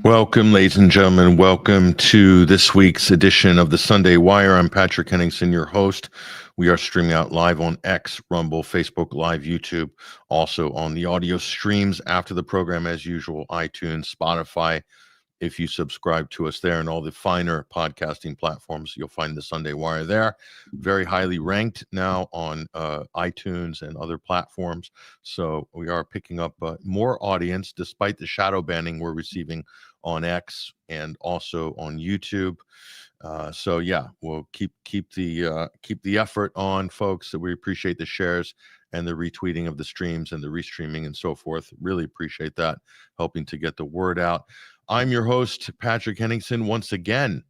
Welcome, ladies and gentlemen. Welcome to this week's edition of the Sunday Wire. I'm Patrick Henningsen, your host. We are streaming out live on X, Rumble, Facebook Live, YouTube, also on the audio streams after the program, as usual, iTunes, Spotify. If you subscribe to us there and all the finer podcasting platforms, you'll find the Sunday Wire there. Very highly ranked now on iTunes and other platforms. So we are picking up more audience despite the shadow banning we're receiving on X and also on YouTube. So yeah, we'll keep the effort on, folks. So we appreciate the shares and the retweeting of the streams and the restreaming and so forth. Really appreciate that, helping to get the word out. I'm your host, Patrick Henningsen. Once again,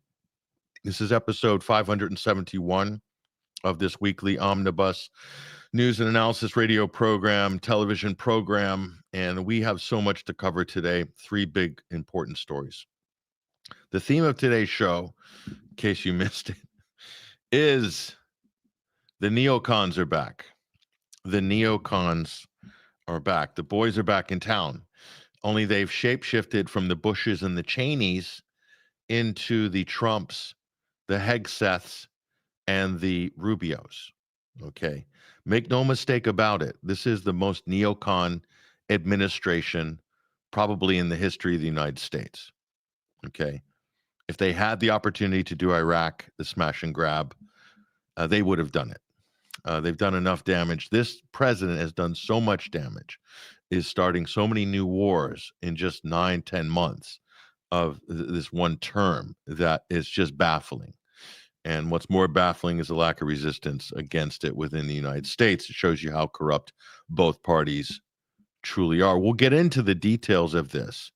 this is episode 571 of this weekly omnibus news and analysis radio program, television program, and we have so much to cover today. Three big important stories. The theme of today's show, in case you missed it, is the neocons are back. The neocons are back. The boys are back in town. Only they've shapeshifted from the Bushes and the Cheneys into the Trumps, the Hegseths, and the Rubios. Okay. Make no mistake about it. This is the most neocon administration probably in the history of the United States. Okay. If they had the opportunity to do Iraq, the smash and grab, they would have done it. They've done enough damage. This president has done so much damage, is starting so many new wars in just 9-10 months of this one term that is just baffling. And what's more baffling is the lack of resistance against it within the United States. It shows you how corrupt both parties truly are. We'll get into the details of this.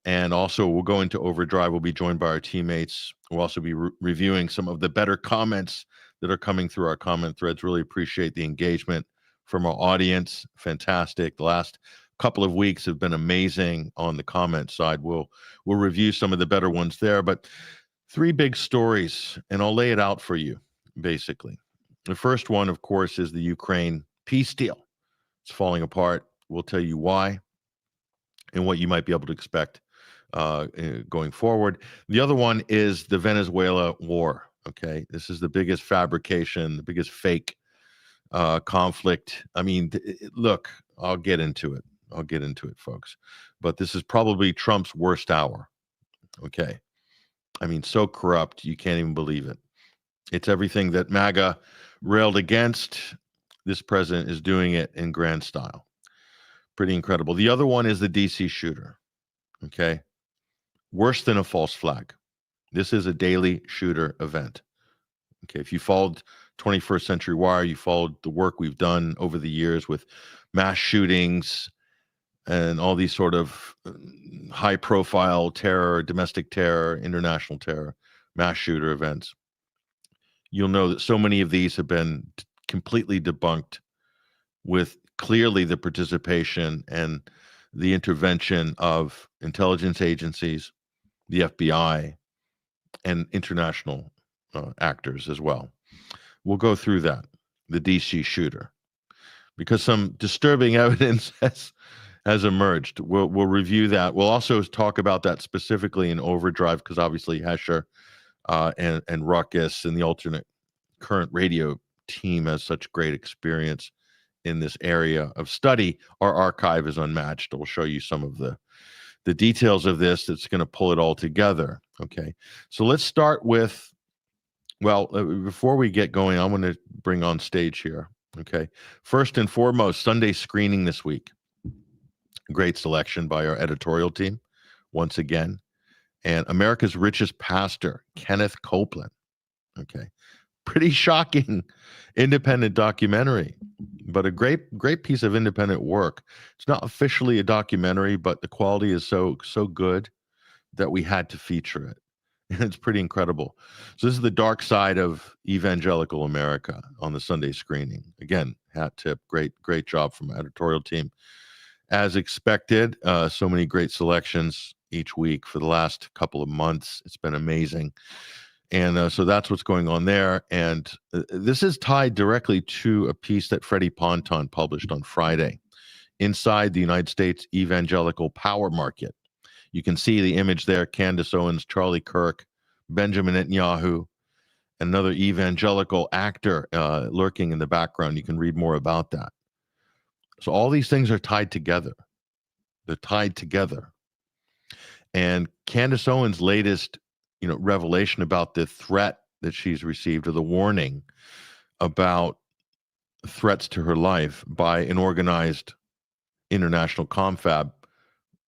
And also, we'll go into overdrive. We'll be joined by our teammates. We'll also be reviewing some of the better comments that are coming through our comment threads. Really appreciate the engagement from our audience. Fantastic. The last couple of weeks have been amazing on the comment side. We'll review some of the better ones there, but three big stories, and I'll lay it out for you, basically. The first one, of course, is the Ukraine peace deal. It's falling apart. We'll tell you why and what you might be able to expect going forward. The other one is the Venezuela war. Okay, this is the biggest fabrication, the biggest fake conflict. I mean, look, I'll get into it. I'll get into it, folks. But this is probably Trump's worst hour. Okay. I mean, so corrupt, you can't even believe it. It's everything that MAGA railed against. This president is doing it in grand style. Pretty incredible. The other one is the DC shooter. Okay. Worse than a false flag. This is a daily shooter event. Okay. If you followed 21st Century Wire, you followed the work we've done over the years with mass shootings and all these sort of high profile terror, domestic terror, international terror, mass shooter events. You'll know that so many of these have been completely debunked with clearly the participation and the intervention of intelligence agencies, the FBI, and international actors as well. We'll go through that, the DC shooter, because some disturbing evidence has emerged. We'll review that. We'll also talk about that specifically in overdrive, because obviously Hesher and Ruckus and the alternate current radio team has such great experience in this area of study. Our archive is unmatched. We'll show you some of the details of this that's going to pull it all together. Okay, so let's start with, well, before we get going, I'm going to bring on stage here. Okay, first and foremost, Sunday screening this week. Great selection by our editorial team, once again. And America's Richest Pastor, Kenneth Copeland. Okay, pretty shocking independent documentary, but a great piece of independent work. It's not officially a documentary, but the quality is so good that we had to feature it. And it's pretty incredible. So this is the dark side of evangelical America on the Sunday screening. Again, hat tip, great job from our editorial team. As expected, so many great selections each week for the last couple of months. It's been amazing. And so that's what's going on there. And this is tied directly to a piece that Freddie Ponton published on Friday, Inside the United States Evangelical Power Market. You can see the image there, Candace Owens, Charlie Kirk, Benjamin Netanyahu, another evangelical actor lurking in the background. You can read more about that. So all these things are tied together. They're tied together. And Candace Owens' latest, revelation about the threat that she's received, or the warning about threats to her life by an organized international confab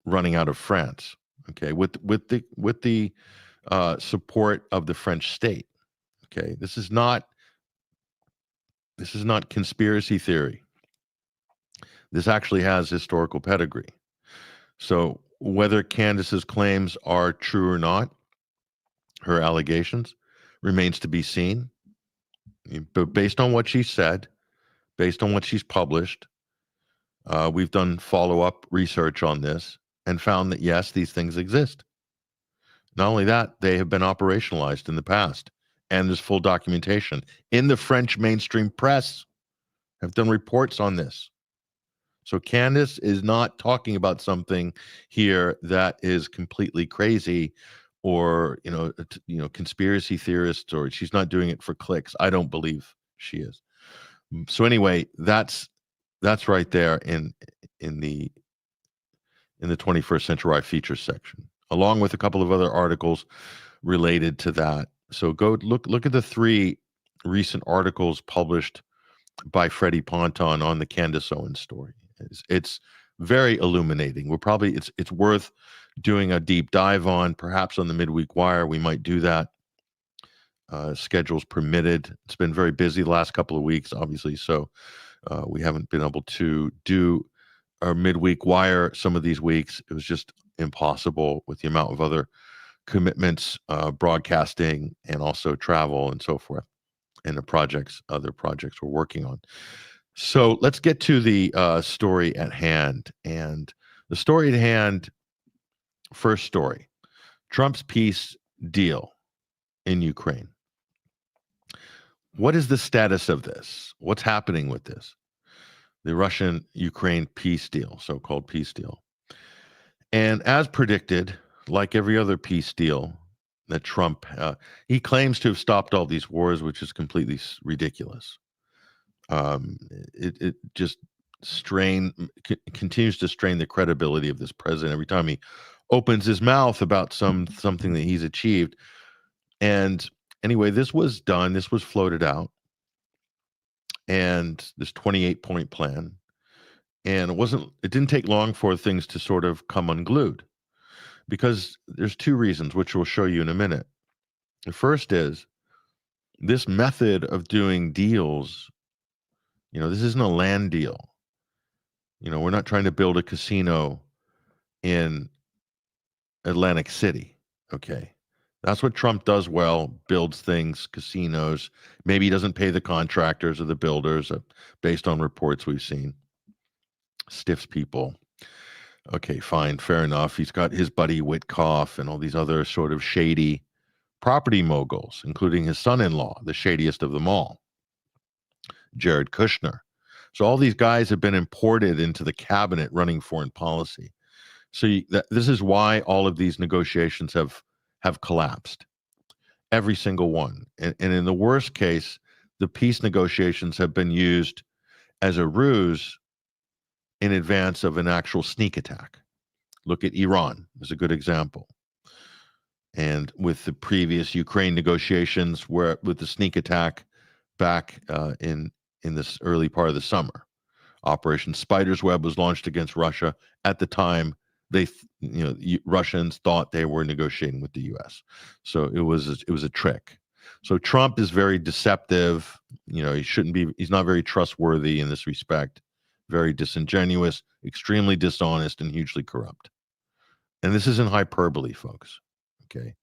running out of France. Okay, with the support of the French state. Okay, this is not conspiracy theory. This actually has historical pedigree. So whether Candace's claims are true or not, her allegations, remains to be seen. But based on what she said, based on what she's published, we've done follow-up research on this and found that, yes, these things exist. Not only that, they have been operationalized in the past, and there's full documentation. In the French mainstream press have done reports on this. So Candace is not talking about something here that is completely crazy, or conspiracy theorists, or she's not doing it for clicks. I don't believe she is. So anyway, that's right there in the 21st Century Wire features section, along with a couple of other articles related to that. So go look at the 3 recent articles published by Freddie Ponton on the Candace Owens story. It's very illuminating. It's worth doing a deep dive on, perhaps on the Midweek Wire. We might do that. Schedules permitted. It's been very busy the last couple of weeks, obviously, so we haven't been able to do our Midweek Wire some of these weeks. It was just impossible with the amount of other commitments, broadcasting, and also travel and so forth, and other projects we're working on. So let's get to the story at hand. And the story at hand, first story, Trump's peace deal in Ukraine. What is the status of this? What's happening with this? The Russian-Ukraine peace deal, so-called peace deal. And as predicted, like every other peace deal that Trump, he claims to have stopped all these wars, which is completely ridiculous. It just continues to strain the credibility of this president every time he opens his mouth about something that he's achieved. And anyway, this was done. This was floated out, and this 28-point plan. And it didn't take long for things to sort of come unglued, because there's 2 reasons, which we'll show you in a minute. The first is this method of doing deals. This isn't a land deal. We're not trying to build a casino in Atlantic City. Okay. That's what Trump does well, builds things, casinos. Maybe he doesn't pay the contractors or the builders, based on reports we've seen. Stiffs people. Okay, fine, fair enough. He's got his buddy Witkoff and all these other sort of shady property moguls, including his son-in-law, the shadiest of them all, Jared Kushner. So all these guys have been imported into the cabinet running foreign policy. So this is why all of these negotiations have collapsed, every single one. And in the worst case, the peace negotiations have been used as a ruse in advance of an actual sneak attack. Look at Iran as a good example. And with the previous Ukraine negotiations, with the sneak attack back in this early part of the summer, Operation Spider's Web was launched against Russia. At the time, Russians thought they were negotiating with the U.S. So it was a trick. So Trump is very deceptive. He's not very trustworthy in this respect. Very disingenuous, extremely dishonest, and hugely corrupt. And this isn't hyperbole, folks. Okay.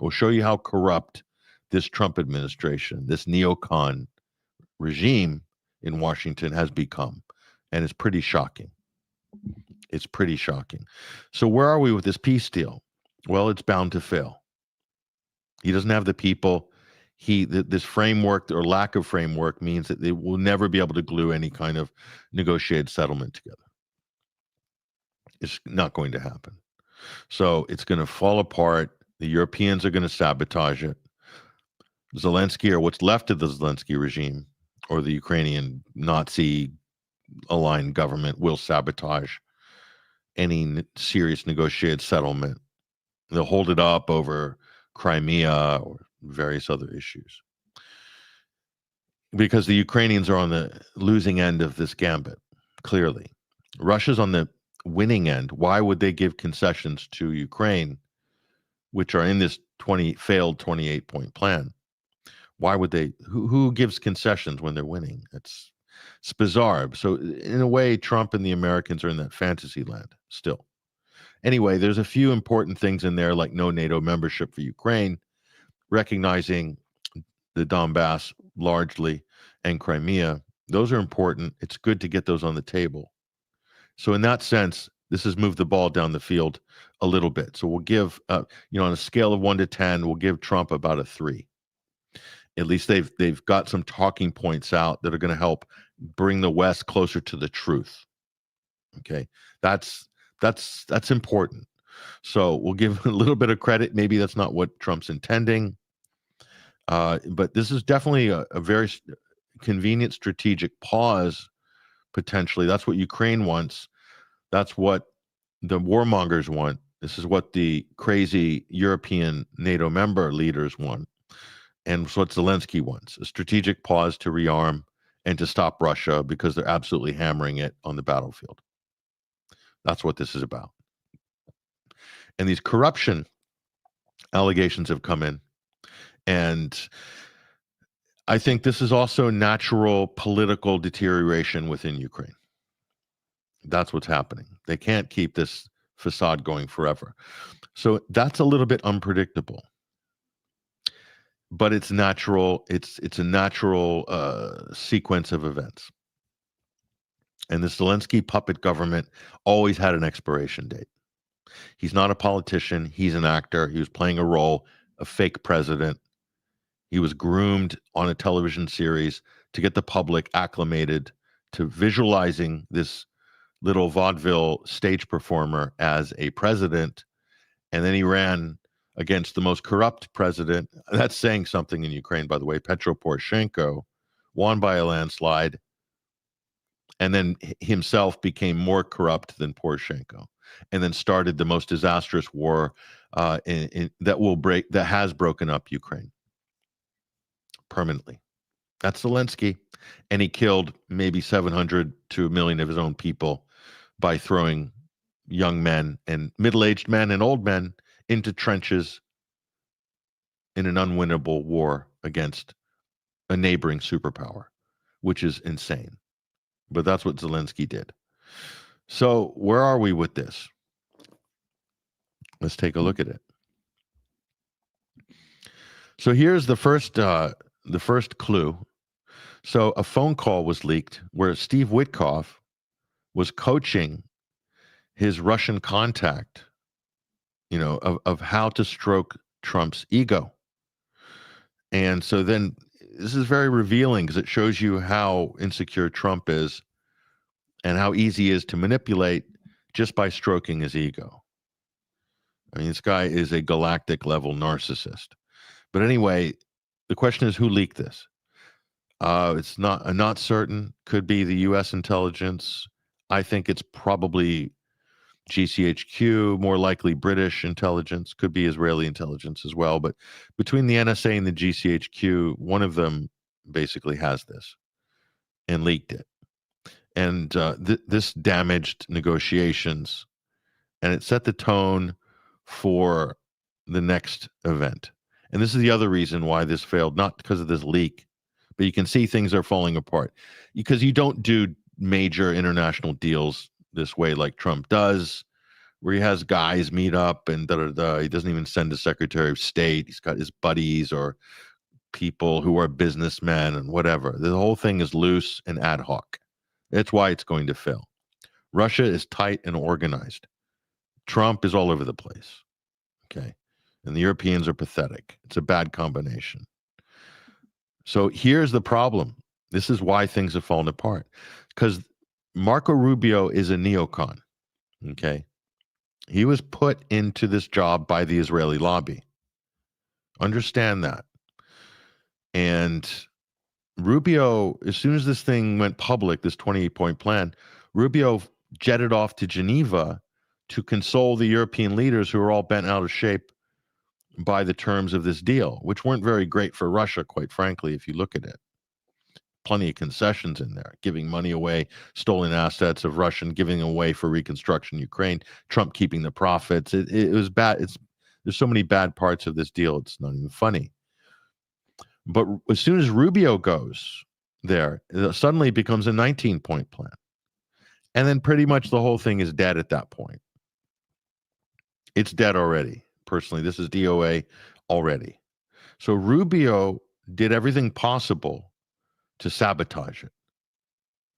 We'll show you how corrupt this Trump administration, this neocon regime in Washington has become. And it's pretty shocking. It's pretty shocking. So where are we with this peace deal? Well, it's bound to fail. He doesn't have the people. This framework or lack of framework means that they will never be able to glue any kind of negotiated settlement together. It's not going to happen. So it's going to fall apart. The Europeans are going to sabotage it. Zelensky, or what's left of the Zelensky regime, or the Ukrainian Nazi aligned government, will sabotage any serious negotiated settlement. They'll hold it up over Crimea or various other issues, because the Ukrainians are on the losing end of this gambit, clearly. Russia's on the winning end. Why would they give concessions to Ukraine, which are in this failed 28-point plan? Why would they? Who gives concessions when they're winning? It's bizarre. So in a way, Trump and the Americans are in that fantasy land still. Anyway, there's a few important things in there, like no NATO membership for Ukraine, recognizing the Donbass largely and Crimea. Those are important. It's good to get those on the table. So in that sense, this has moved the ball down the field a little bit. So we'll give, on a scale of 1 to 10, we'll give Trump about a 3. At least they've got some talking points out that are going to help bring the West closer to the truth. Okay, that's important. So we'll give a little bit of credit. Maybe that's not what Trump's intending, but this is definitely a very convenient strategic pause. Potentially, that's what Ukraine wants. That's what the warmongers want. This is what the crazy European NATO member leaders want. And it's what Zelensky wants, a strategic pause to rearm and to stop Russia, because they're absolutely hammering it on the battlefield. That's what this is about. And these corruption allegations have come in. And I think this is also natural political deterioration within Ukraine. That's what's happening. They can't keep this facade going forever. So that's a little bit unpredictable. But it's natural. It's a natural sequence of events. And the Zelensky puppet government always had an expiration date. He's not a politician. He's an actor. He was playing a role, a fake president. He was groomed on a television series to get the public acclimated to visualizing this little vaudeville stage performer as a president. And then he ran against the most corrupt president. That's saying something in Ukraine, by the way. Petro Poroshenko won by a landslide, and then himself became more corrupt than Poroshenko, and then started the most disastrous war that has broken up Ukraine permanently. That's Zelensky, and he killed maybe 700 to 1 million of his own people by throwing young men and middle-aged men and old men into trenches in an unwinnable war against a neighboring superpower, which is insane. But that's what Zelensky did. So where are we with this? Let's take a look at it. So here's the first clue. So a phone call was leaked where Steve Witkoff was coaching his Russian contact, of how to stroke Trump's ego. And so then this is very revealing, because it shows you how insecure Trump is and how easy he is to manipulate just by stroking his ego. I mean, this guy is a galactic level narcissist. But anyway, the question is, who leaked this? It's not certain. Could be the U.S. intelligence. I think it's probably GCHQ, more likely British intelligence, could be Israeli intelligence as well. But between the NSA and the GCHQ, one of them basically has this and leaked it. And this damaged negotiations, and it set the tone for the next event. And this is the other reason why this failed, not because of this leak, but you can see things are falling apart. Because you don't do major international deals this way like Trump does, where he has guys meet up and he doesn't even send a Secretary of State. He's got his buddies or people who are businessmen and whatever. The whole thing is loose and ad hoc. That's why it's going to fail. Russia is tight and organized. Trump is all over the place. Okay. And the Europeans are pathetic. It's a bad combination. So here's the problem. This is why things have fallen apart. Because Marco Rubio is a neocon. Okay. He was put into this job by the Israeli lobby. Understand that. And Rubio, as soon as this thing went public, this 28-point plan, Rubio jetted off to Geneva to console the European leaders who were all bent out of shape by the terms of this deal, which weren't very great for Russia, quite frankly, if you look at it. Plenty of concessions in there, giving money away, stolen assets of Russian, giving away for reconstruction Ukraine, Trump keeping the profits. It was bad. There's so many bad parts of this deal, it's not even funny. But as soon as Rubio goes there, it suddenly becomes a 19-point plan. And then pretty much the whole thing is dead at that point. It's dead already. Personally, this is DOA already. So Rubio did everything possible to sabotage it.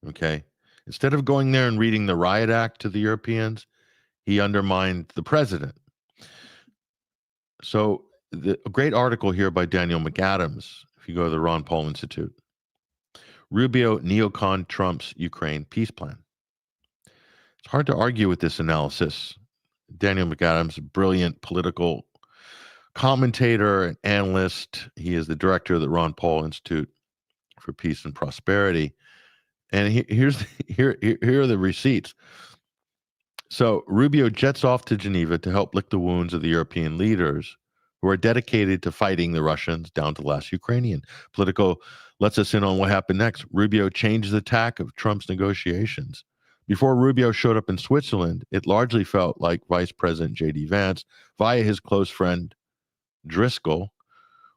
Okay? Instead of going there and reading the Riot Act to the Europeans, he undermined the president. So a great article here by Daniel McAdams, if you go to the Ron Paul Institute. Rubio, Neocon Trump's Ukraine peace plan. It's hard to argue with this analysis. Daniel McAdams, a brilliant political commentator and analyst. He is the director of the Ron Paul Institute for Peace and Prosperity. And here are the receipts. So Rubio jets off to Geneva to help lick the wounds of the European leaders who are dedicated to fighting the Russians down to the last Ukrainian. Politico lets us in on what happened next. Rubio changed the tack of Trump's negotiations. Before Rubio showed up in Switzerland, it largely felt like Vice President J.D. Vance, via his close friend Driscoll,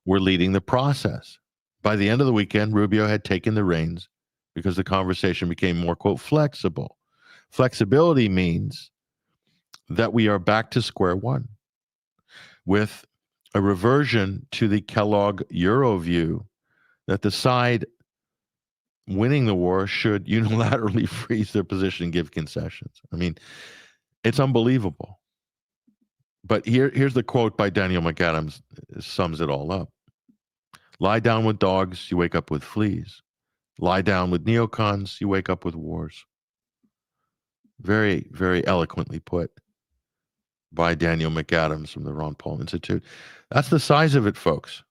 were leading the process. By the end of the weekend, Rubio had taken the reins because the conversation became more, quote, flexible. Flexibility means that we are back to square one with a reversion to the Kellogg Euro view that the side winning the war should unilaterally freeze their position and give concessions. I mean, it's unbelievable. But here's the quote by Daniel McAdams. It sums it all up. Lie down with dogs, you wake up with fleas. Lie down with neocons, you wake up with wars. Very, very eloquently put by Daniel McAdams from the Ron Paul Institute. That's the size of it, folks.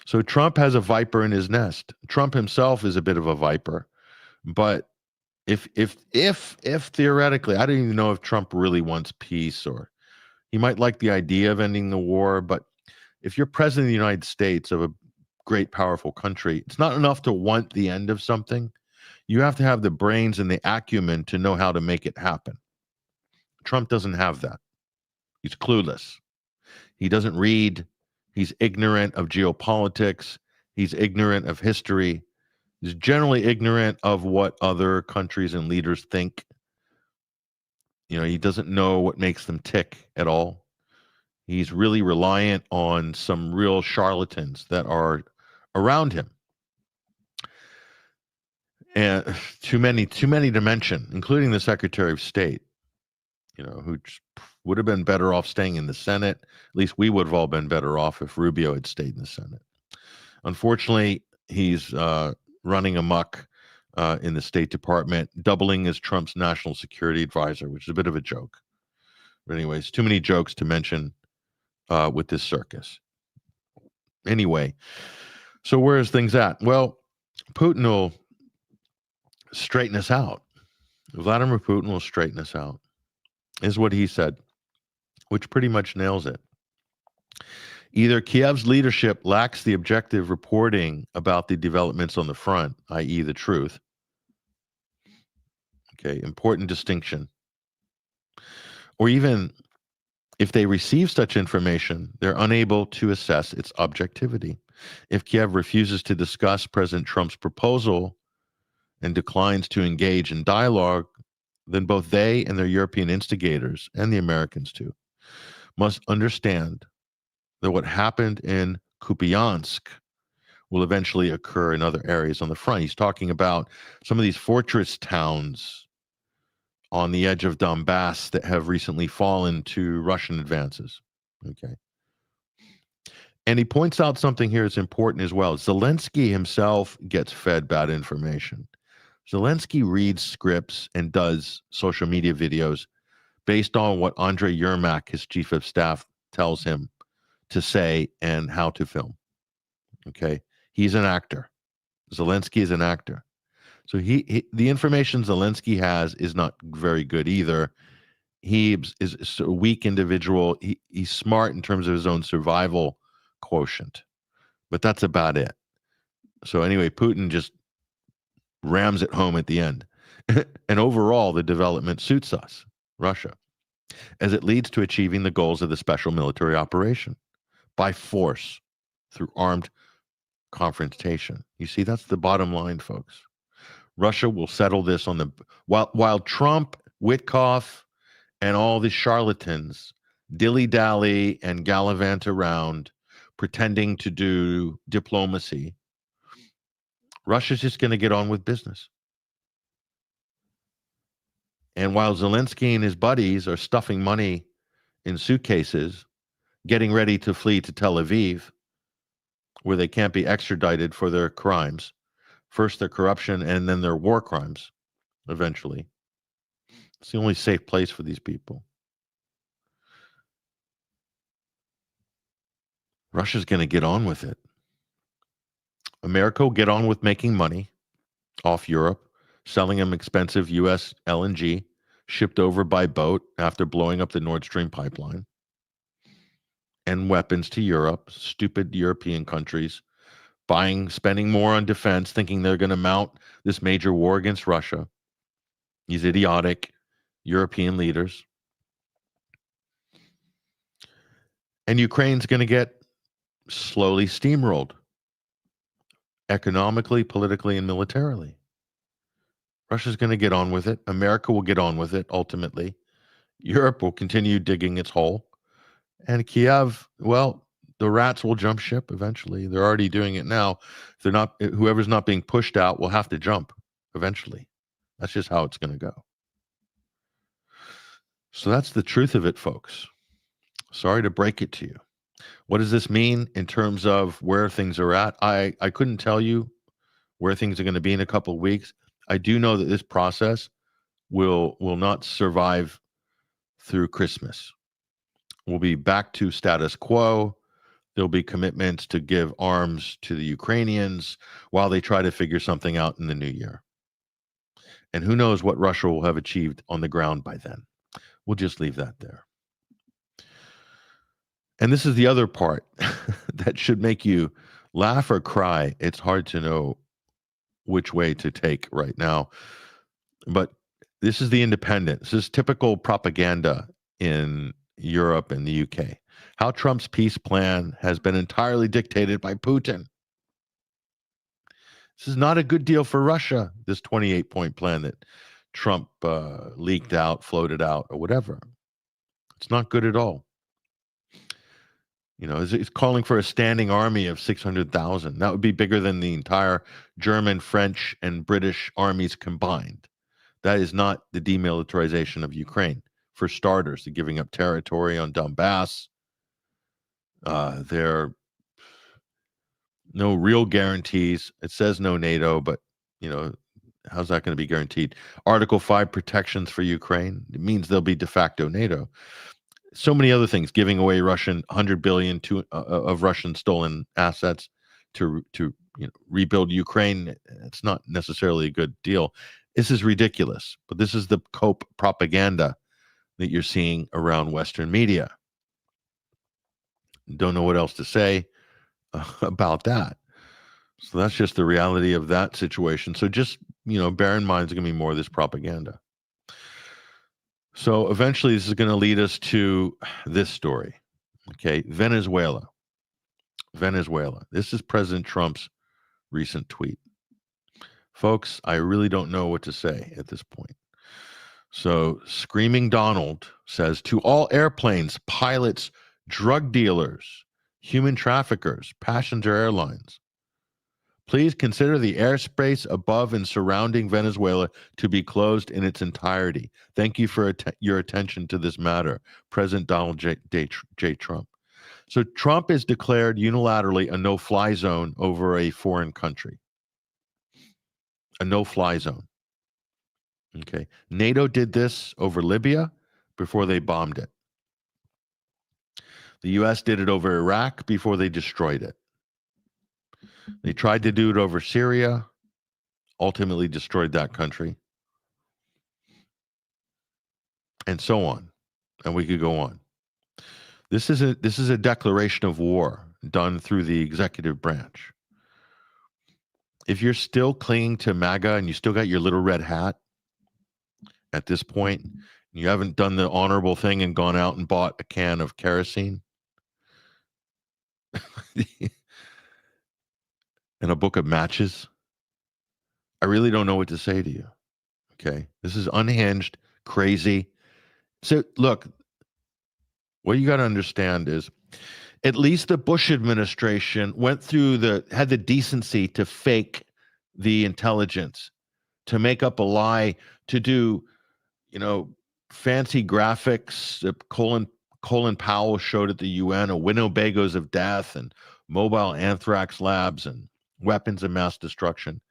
So Trump has a viper in his nest. Trump himself is a bit of a viper, but if theoretically, I don't even know if Trump really wants peace, or he might like the idea of ending the war, but if you're president of the United States, of a great, powerful country, it's not enough to want the end of something. You have to have the brains and the acumen to know how to make it happen. Trump doesn't have that. He's clueless. He doesn't read. He's ignorant of geopolitics. He's ignorant of history. He's generally ignorant of what other countries and leaders think. You know, he doesn't know what makes them tick at all. He's really reliant on some real charlatans that are around him. And too many to mention, including the Secretary of State, you know, who would have been better off staying in the Senate. At least we would have all been better off if Rubio had stayed in the Senate. Unfortunately, he's running amok in the State Department, doubling as Trump's national security advisor, which is a bit of a joke. But anyways, too many jokes to mention with this circus. Anyway, so where's things at? Well, Putin will straighten us out. Vladimir Putin will straighten us out, is what he said, which pretty much nails it. Either Kiev's leadership lacks the objective reporting about the developments on the front, i.e. the truth. Okay, important distinction. Or even if they receive such information, they're unable to assess its objectivity. If Kiev refuses to discuss President Trump's proposal and declines to engage in dialogue, then both they and their European instigators, and the Americans too, must understand that what happened in Kupiansk will eventually occur in other areas on the front. He's talking about some of these fortress towns on the edge of Donbass that have recently fallen to Russian advances. Okay. And he points out something here that's important as well. Zelensky himself gets fed bad information. Zelensky reads scripts and does social media videos based on what Andrei Yermak, his chief of staff, tells him to say and how to film. Okay, he's an actor. Zelensky is an actor. So the information Zelensky has is not very good either. He is a weak individual. He's smart in terms of his own survival quotient, but that's about it. So anyway, Putin just rams it home at the end. And overall, the development suits us, Russia, as it leads to achieving the goals of the special military operation by force through armed confrontation. You see, that's the bottom line, folks. Russia will settle this on the while Trump, Witkoff, and all the charlatans dilly-dally and gallivant around pretending to do diplomacy. Russia's just going to get on with business. And while Zelensky and his buddies are stuffing money in suitcases, getting ready to flee to Tel Aviv, where they can't be extradited for their crimes, first their corruption and then their war crimes, eventually. It's the only safe place for these people. Russia's going to get on with it. America will get on with making money off Europe, selling them expensive U.S. LNG shipped over by boat after blowing up the Nord Stream pipeline, and weapons to Europe, stupid European countries, spending more on defense, thinking they're going to mount this major war against Russia. These idiotic European leaders. And Ukraine's going to get slowly steamrolled economically, politically, and militarily. Russia's going to get on with it. America will get on with it ultimately. Europe will continue digging its hole. And Kiev, well, the rats will jump ship eventually. They're already doing it now. If they're not, whoever's not being pushed out will have to jump eventually. That's just how it's going to go. So that's the truth of it, folks. Sorry to break it to you. What does this mean in terms of where things are at? I couldn't tell you where things are going to be in a couple of weeks. I do know that this process will not survive through Christmas. We'll be back to status quo. There'll be commitments to give arms to the Ukrainians while they try to figure something out in the new year. And who knows what Russia will have achieved on the ground by then. We'll just leave that there. And this is the other part that should make you laugh or cry. It's hard to know which way to take right now. But this is the Independent. This is typical propaganda in Europe and the UK. How Trump's peace plan has been entirely dictated by Putin. This is not a good deal for Russia, this 28-point plan that Trump leaked out, floated out, or whatever. It's not good at all. You know, it's calling for a standing army of 600,000. That would be bigger than the entire German, French, and British armies combined. That is not the demilitarization of Ukraine. For starters, they're giving up territory on Donbass. There are no real guarantees. It says no NATO, but, you know, how's that going to be guaranteed? Article 5 protections for Ukraine. It means they'll be de facto NATO. So many other things, giving away Russian 100 billion of Russian stolen assets to rebuild Ukraine. It's not necessarily a good deal. This is ridiculous, but this is the cope propaganda that you're seeing around Western media. Don't know what else to say about that. So that's just the reality of that situation. So just, bear in mind, there's going to be more of this propaganda. So eventually this is going to lead us to this story. Okay, Venezuela. This is President Trump's recent tweet. Folks, I really don't know what to say at this point. So Screaming Donald says, to all airplanes, pilots, drug dealers, human traffickers, passenger airlines, please consider the airspace above and surrounding Venezuela to be closed in its entirety. Thank you for your attention to this matter, President Donald J. Trump. So Trump has declared unilaterally a no-fly zone over a foreign country. A no-fly zone. Okay. NATO did this over Libya. before they bombed it. The U.S. did it over Iraq before they destroyed it. They tried to do it over Syria, ultimately destroyed that country, and so on. And we could go on. This is a declaration of war done through the executive branch. If you're still clinging to MAGA and you still got your little red hat at this point, you haven't done the honorable thing and gone out and bought a can of kerosene and a book of matches, I really don't know what to say to you. Okay. This is unhinged, crazy. So look, what you got to understand is at least the Bush administration had the decency to fake the intelligence, to make up a lie, to do, fancy graphics. Colin Powell showed at the UN, a Winnebagos of death and mobile anthrax labs and weapons of mass destruction.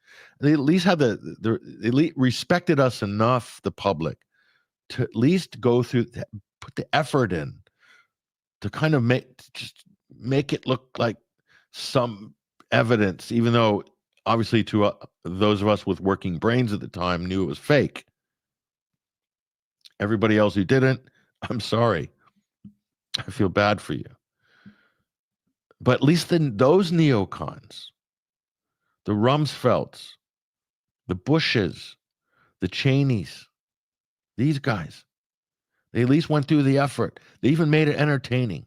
They at least had the elite respected us enough, the public, to at least go through, put the effort in to kind of make it look like some evidence, even though obviously to those of us with working brains at the time knew it was fake. Everybody else who didn't, I'm sorry. I feel bad for you. But at least then those neocons, the Rumsfelds, the Bushes, the Cheneys, these guys, they at least went through the effort. They even made it entertaining.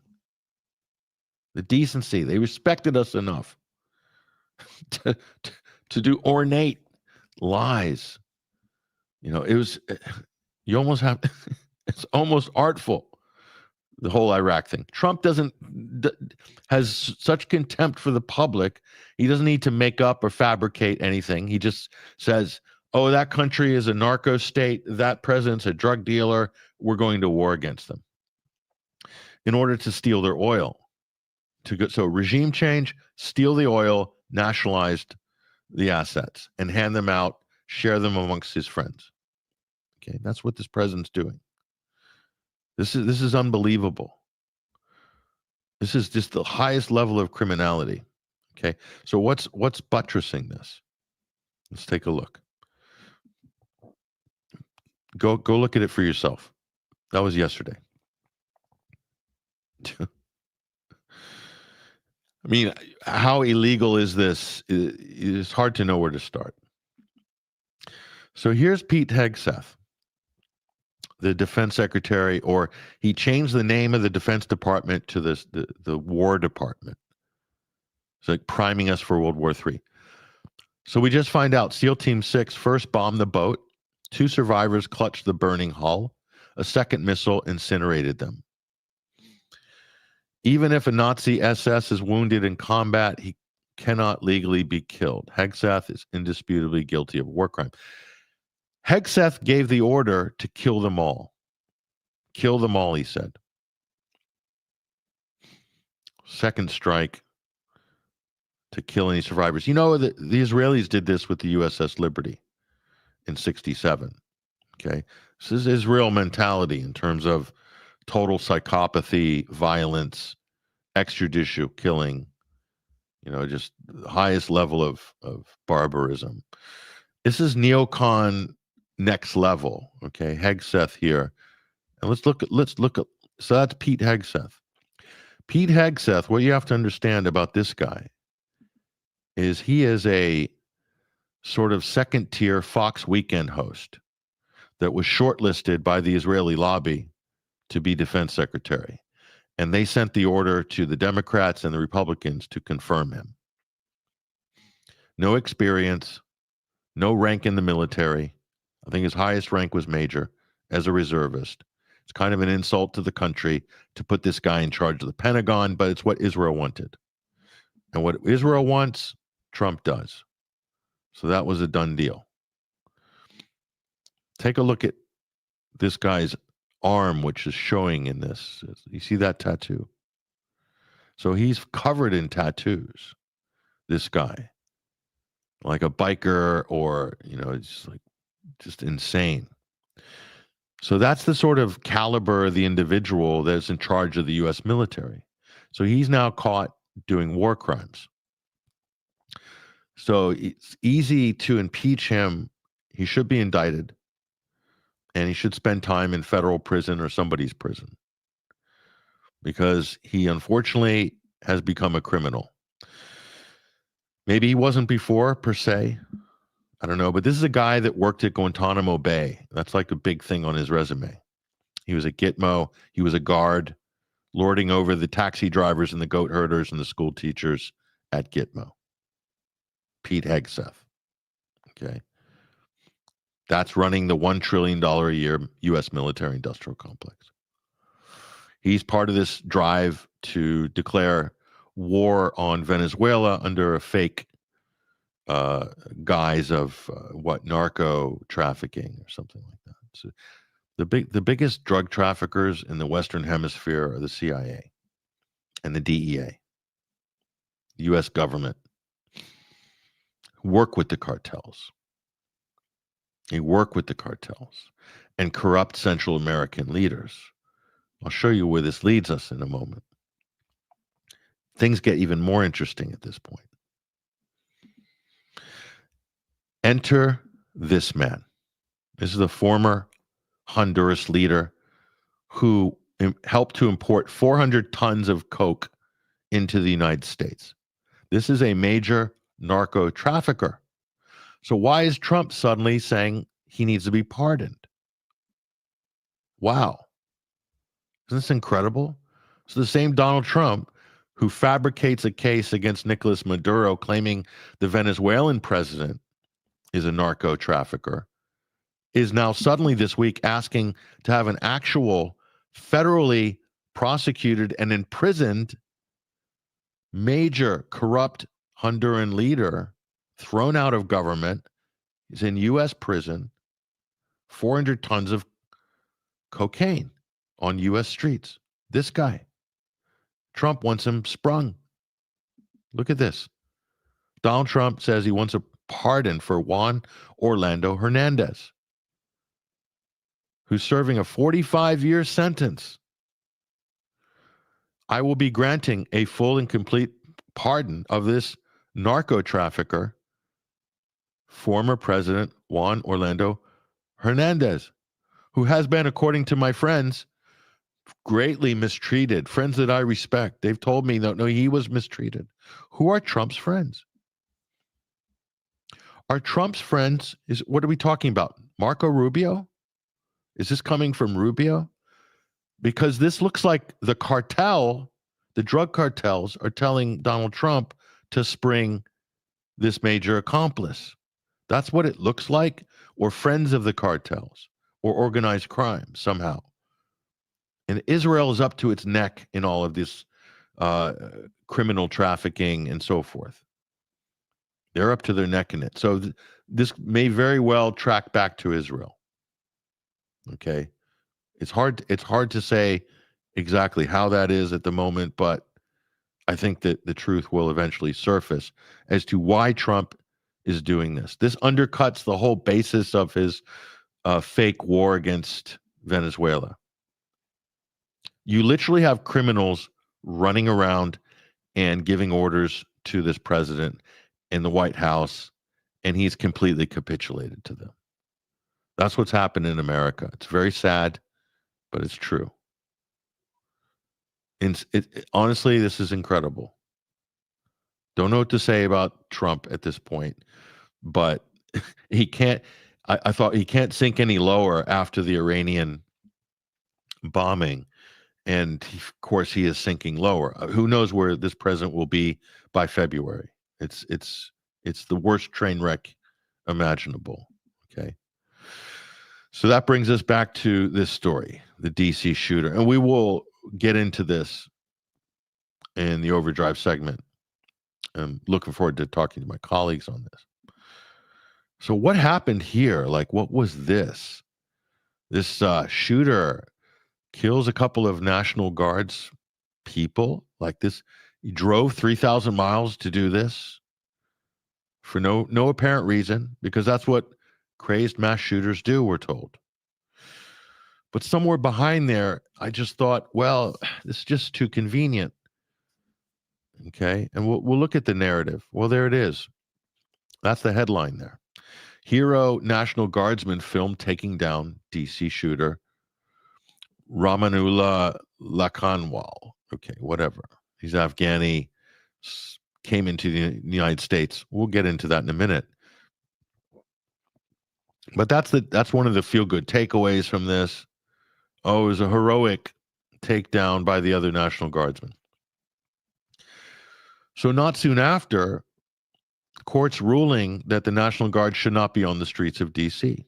The decency. They respected us enough to do ornate lies. It was, you almost have, it's almost artful, the whole Iraq thing. Trump has such contempt for the public. He doesn't need to make up or fabricate anything. He just says, oh, that country is a narco state. That president's a drug dealer. We're going to war against them in order to steal their oil. So regime change, steal the oil, nationalized the assets, and hand them out, share them amongst his friends. Okay, that's what this president's doing. This is unbelievable. This is just the highest level of criminality. Okay, so what's buttressing this? Let's take a look. Go look at it for yourself. That was yesterday. I mean, how illegal is this? It's hard to know where to start. So here's Pete Hegseth, the defense secretary, or he changed the name of the Defense Department to the War Department. It's like priming us for World War III. So we just find out SEAL Team 6 first bombed the boat. 2 survivors clutched the burning hull. A second missile incinerated them. Even if a Nazi SS is wounded in combat, he cannot legally be killed. Hegseth is indisputably guilty of war crime. Hegseth gave the order to kill them all. Kill them all, he said. Second strike to kill any survivors. The Israelis did this with the USS Liberty in 1967. Okay. This is Israel mentality in terms of total psychopathy, violence, extrajudicial killing, just the highest level of barbarism. This is neocon next level. Okay. Hegseth here. And let's look at, so that's Pete Hegseth. Pete Hegseth, what you have to understand about this guy is he is a sort of second tier Fox Weekend host that was shortlisted by the Israeli lobby to be defense secretary. And they sent the order to the Democrats and the Republicans to confirm him. No experience, no rank in the military. I think his highest rank was major as a reservist. It's kind of an insult to the country to put this guy in charge of the Pentagon, but it's what Israel wanted. And what Israel wants, Trump does. So that was a done deal. Take a look at this guy's arm, which is showing in this. You see that tattoo? So he's covered in tattoos, this guy. Like a biker or, it's like just insane. So that's the sort of caliber of the individual that's in charge of the U.S. military. So he's now caught doing war crimes. So it's easy to impeach him. He should be indicted, and he should spend time in federal prison or somebody's prison because he unfortunately has become a criminal. Maybe he wasn't before, per se. I don't know. But this is a guy that worked at Guantanamo Bay. That's like a big thing on his resume. He was a Gitmo. He was a guard, lording over the taxi drivers and the goat herders and the school teachers at Gitmo. Pete Hegseth. Okay. That's running the $1 trillion a year U.S. military industrial complex. He's part of this drive to declare war on Venezuela under a fake guise of narco trafficking or something like that. So the biggest drug traffickers in the Western Hemisphere are the CIA and the DEA, the U.S. government. Work with the cartels. They work with the cartels and corrupt Central American leaders. I'll show you where this leads us in a moment. Things get even more interesting at this point. Enter this man. This is the former Honduras leader who helped to import 400 tons of coke into the United States. This is a major narco trafficker. So why is Trump suddenly saying he needs to be pardoned? Wow. Isn't this incredible? So the same Donald Trump who fabricates a case against Nicolas Maduro claiming the Venezuelan president is a narco trafficker is now suddenly this week asking to have an actual federally prosecuted and imprisoned major corrupt Honduran leader thrown out of government. He's in U.S. prison, 400 tons of cocaine on U.S. streets. This guy. Trump wants him sprung. Look at this. Donald Trump says he wants a pardon for Juan Orlando Hernandez, who's serving a 45-year sentence. I will be granting a full and complete pardon of this narco trafficker, former President Juan Orlando Hernandez, who has been, according to my friends, greatly mistreated. Friends that I respect. They've told me, no, he was mistreated. Who are Trump's friends? Are Trump's friends, what are we talking about? Marco Rubio? Is this coming from Rubio? Because this looks like the cartel, the drug cartels are telling Donald Trump to spring this major accomplice. That's what it looks like, or friends of the cartels, or organized crime somehow. And Israel is up to its neck in all of this criminal trafficking and so forth. They're up to their neck in it. So this may very well track back to Israel. Okay. It's hard to say exactly how that is at the moment, but I think that the truth will eventually surface as to why Trump is doing this. This undercuts the whole basis of his fake war against Venezuela. You literally have criminals running around and giving orders to this president in the White House, and he's completely capitulated to them. That's what's happened in America. It's very sad, but it's true. And honestly, this is incredible. Don't know what to say about Trump at this point, but he can't. I thought he can't sink any lower after the Iranian bombing. And of course, he is sinking lower. Who knows where this president will be by February? It's the worst train wreck imaginable. Okay. So that brings us back to this story, the DC shooter. And we will get into this in the Overdrive segment. I'm looking forward to talking to my colleagues on this. So what happened here? Like, what was this? This shooter kills a couple of National Guards people like this. He drove 3,000 miles to do this for no apparent reason, because that's what crazed mass shooters do, we're told. But somewhere behind there, I just thought, well, this is just too convenient. Okay. And we'll look at the narrative. Well, there it is. That's the headline there. Hero National Guardsman film taking down DC shooter Ramanullah Lakanwal. Okay, whatever. He's Afghani, came into the United States. We'll get into that in a minute. But that's one of the feel-good takeaways from this. Oh, it was a heroic takedown by the other National Guardsmen. So not soon after, courts ruling that the National Guard should not be on the streets of D.C.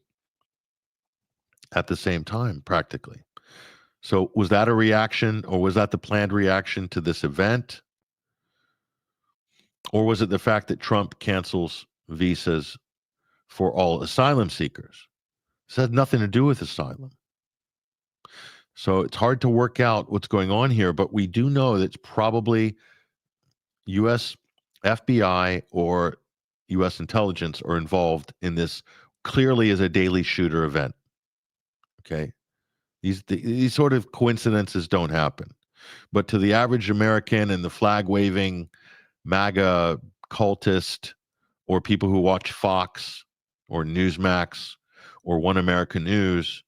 at the same time, practically. So was that a reaction, or was that the planned reaction to this event? Or was it the fact that Trump cancels visas for all asylum seekers? This had nothing to do with asylum. So it's hard to work out what's going on here, but we do know that it's probably U.S. FBI or U.S. intelligence are involved in this, clearly as a daily shooter event. Okay? These sort of coincidences don't happen. But to the average American and the flag-waving MAGA cultist, or people who watch Fox or Newsmax or One American News,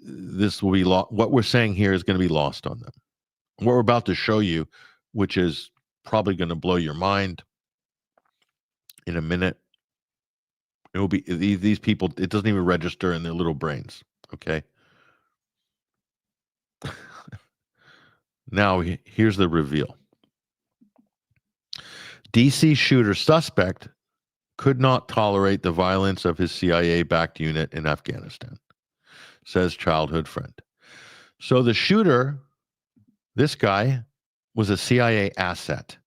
this will be what we're saying here is going to be lost on them. What we're about to show you, which is probably going to blow your mind in a minute, it will be these people, it doesn't even register in their little brains. Okay. Now here's the reveal. DC shooter suspect could not tolerate the violence of his CIA-backed unit in Afghanistan, says childhood friend. So the shooter, this guy, was a CIA asset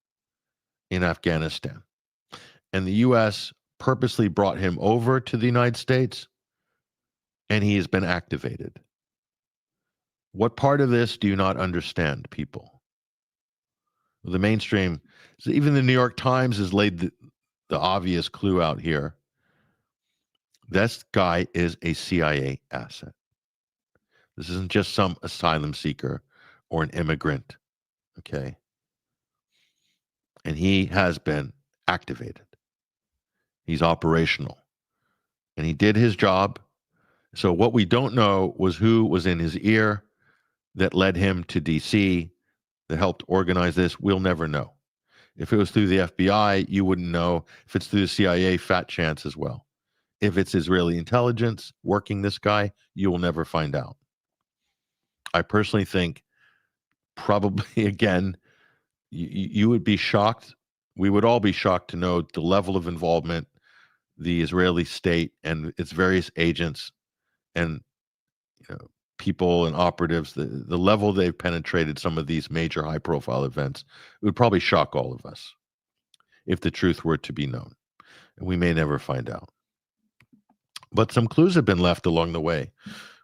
in Afghanistan. And the U.S. purposely brought him over to the United States, and he has been activated. What part of this do you not understand, people? The mainstream, even the New York Times has laid the obvious clue out here. This guy is a CIA asset. This isn't just some asylum seeker or an immigrant, okay? And he has been activated. He's operational. And he did his job. So what we don't know was who was in his ear that led him to D.C., that helped organize this. We'll never know. If it was through the FBI, you wouldn't know. If it's through the CIA, fat chance as well. If it's Israeli intelligence working this guy, you will never find out. I personally think probably, again, you would be shocked. We would all be shocked to know the level of involvement the Israeli state and its various agents and people and operatives, the level they've penetrated some of these major high-profile events, it would probably shock all of us if the truth were to be known. And we may never find out. But some clues have been left along the way,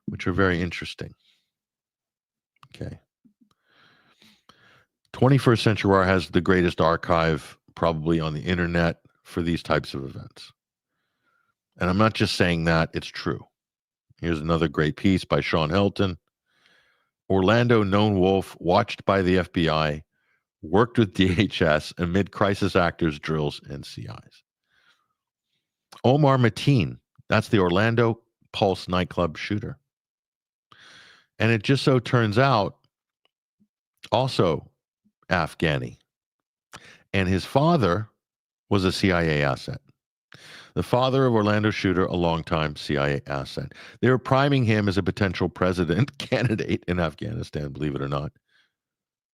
which are very interesting. Okay. 21st Century Wire has the greatest archive probably on the internet for these types of events. And I'm not just saying that, it's true. Here's another great piece by Sean Helton. Orlando known wolf watched by the FBI, worked with DHS amid crisis actors, drills, and CIs. Omar Mateen, that's the Orlando Pulse nightclub shooter. And it just so turns out, also Afghani. And his father was a CIA asset. The father of Orlando shooter, a longtime CIA asset. They were priming him as a potential president candidate in Afghanistan, believe it or not.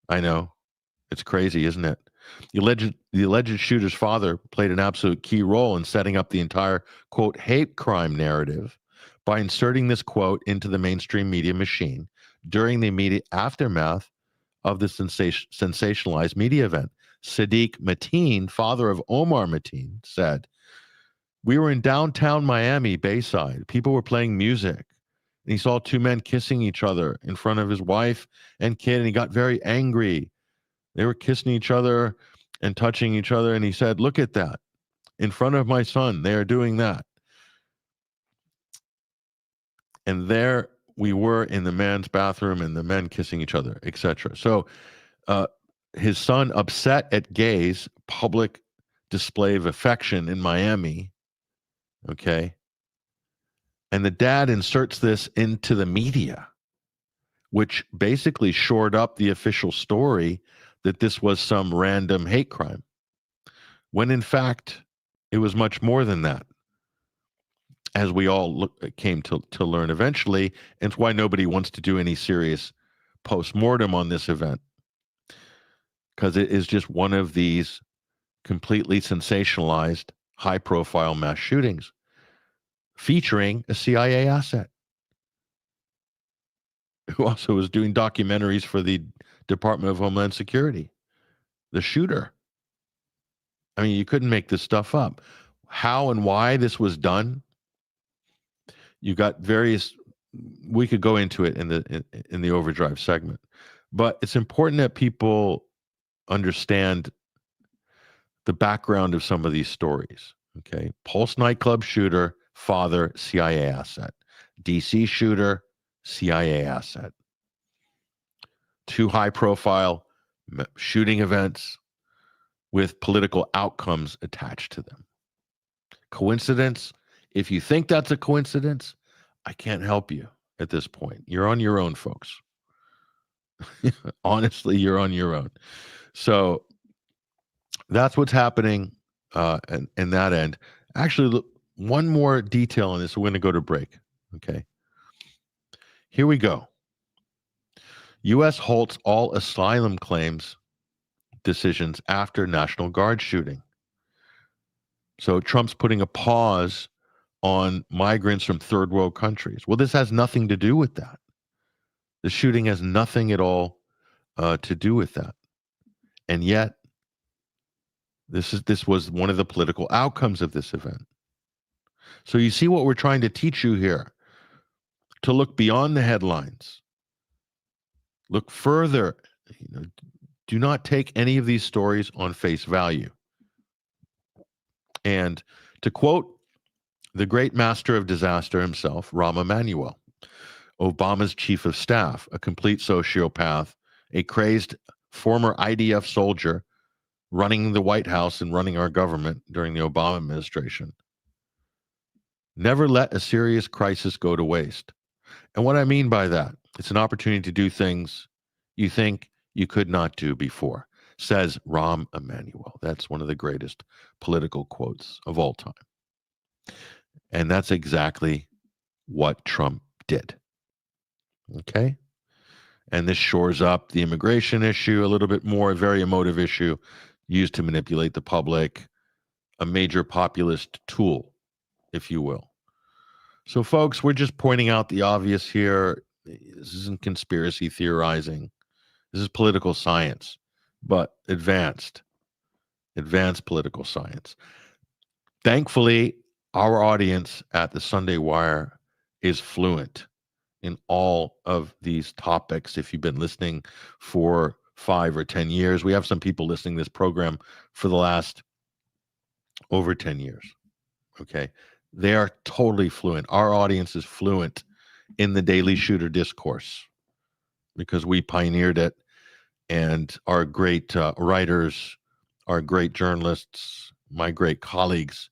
I know. It's crazy, isn't it? The alleged shooter's father played an absolute key role in setting up the entire, quote, hate crime narrative by inserting this quote into the mainstream media machine during the immediate aftermath of the sensationalized media event. Sadiq Mateen, father of Omar Mateen, said, "We were in downtown Miami, Bayside. People were playing music. And he saw two men kissing each other in front of his wife and kid, and he got very angry. They were kissing each other and touching each other, and he said, 'Look at that. In front of my son, they are doing that.'" And there we were in the men's bathroom and the men kissing each other, etc. So his son upset at gays' public display of affection in Miami, okay? And the dad inserts this into the media, which basically shored up the official story that this was some random hate crime, when in fact it was much more than that, as we all came to learn eventually. And it's why nobody wants to do any serious post-mortem on this event, because it is just one of these completely sensationalized, high-profile mass shootings featuring a CIA asset who also was doing documentaries for the Department of Homeland Security, the shooter. I mean, you couldn't make this stuff up. How and why this was done, you got various, we could go into it in the Overdrive segment, but it's important that people understand the background of some of these stories. Okay, Pulse nightclub shooter, father, CIA asset. DC shooter, CIA asset. 2 high-profile shooting events with political outcomes attached to them. Coincidence? If you think that's a coincidence, I can't help you at this point. You're on your own, folks. Honestly, you're on your own. So that's what's happening in that end. Actually, look, one more detail on this. We're going to go to break. Okay. Here we go. U.S. halts all asylum claims decisions after National Guard shooting. So Trump's putting a pause on migrants from third world countries. Well, this has nothing to do with that. The shooting has nothing at all to do with that. And yet, this was one of the political outcomes of this event. So you see what we're trying to teach you here, to look beyond the headlines. Look further. Do not take any of these stories on face value. And to quote the great master of disaster himself, Rahm Emanuel, Obama's chief of staff, a complete sociopath, a crazed former IDF soldier running the White House and running our government during the Obama administration. Never let a serious crisis go to waste. And what I mean by that, it's an opportunity to do things you think you could not do before, says Rahm Emanuel. That's one of the greatest political quotes of all time. And that's exactly what Trump did. Okay? And this shores up the immigration issue a little bit more, a very emotive issue used to manipulate the public, a major populist tool, if you will. So, folks, we're just pointing out the obvious here. This isn't conspiracy theorizing. This is political science, but advanced political science. Thankfully, our audience at the Sunday Wire is fluent in all of these topics. If you've been listening for 5 or 10 years, we have some people listening to this program for the last over 10 years. Okay. They are totally fluent. Our audience is fluent in the daily shooter discourse because we pioneered it, and our great writers, our great journalists, my great colleagues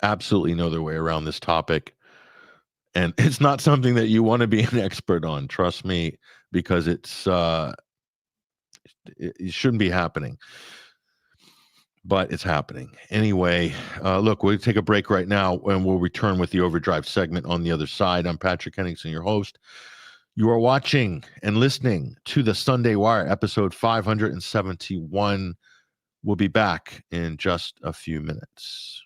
absolutely know their way around this topic. And it's not something that you want to be an expert on, trust me, because it shouldn't be happening. But it's happening. Anyway, look, we'll take a break right now, and we'll return with the Overdrive segment on the other side. I'm Patrick Henningsen, your host. You are watching and listening to the Sunday Wire, episode 571. We'll be back in just a few minutes.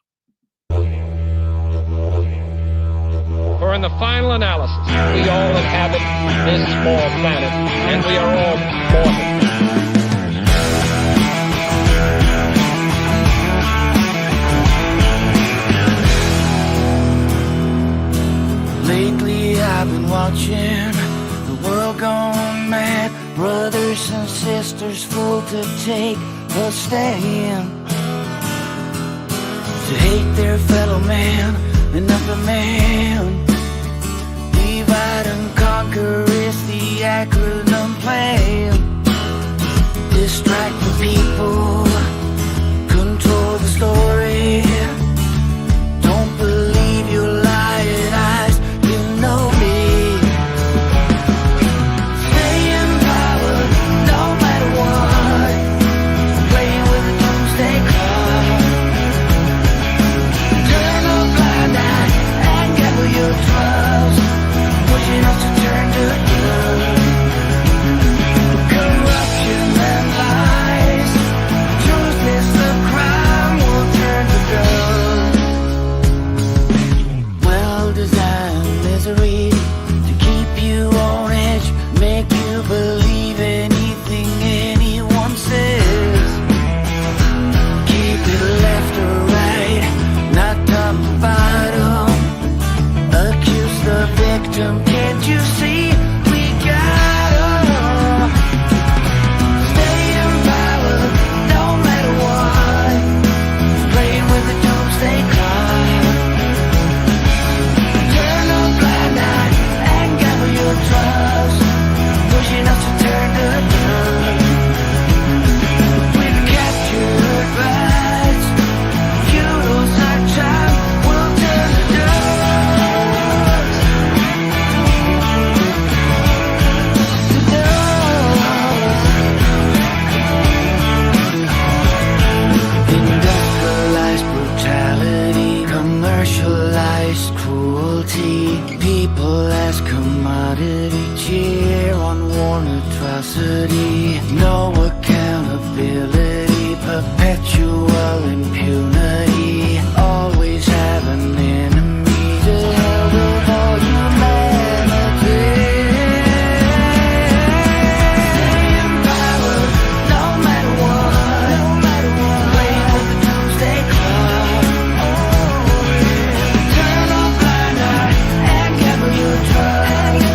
For in the final analysis, we all inhabit this small planet, and we are all mortal. Lately I've been watching the world gone mad, brothers and sisters full to take a stand, to hate their fellow man and upper man, divide and conquer. time misery to keep you on edge, make you believe anything anyone says. Keep it left or right, not top to bottom. Accuse the victim, can't you see? We gotta stay in power, no matter what. Playing with the doomsday clock. Turn a blind eye and gather your trust, pushing us to turn to dust. With captured rights, feudal time will turn to dust. To dust. Industrialized brutality, commercialized cruelty, people as commodity, cheer on war atrocity, no accountability, perpetual impunity, always have an enemy to hell with all humanity. Stay in power, no matter what, playing with the doomsday clock. Turn a blind eye and gather your trust,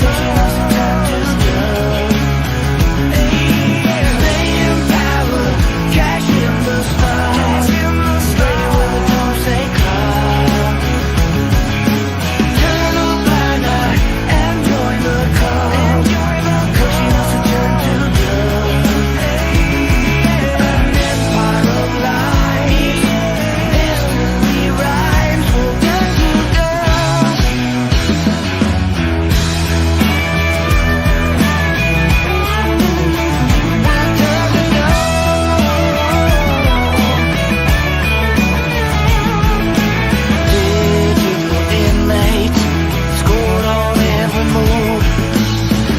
pushing us to turn to dust. Stay in power, cash in the stars, playing with the doomsday clock. Turn a blind eye and join the cause, pushing us to turn to dust. An empire of lies, history rhymes will turn to dust. Will turn to dust. Digital inmates scored on every move,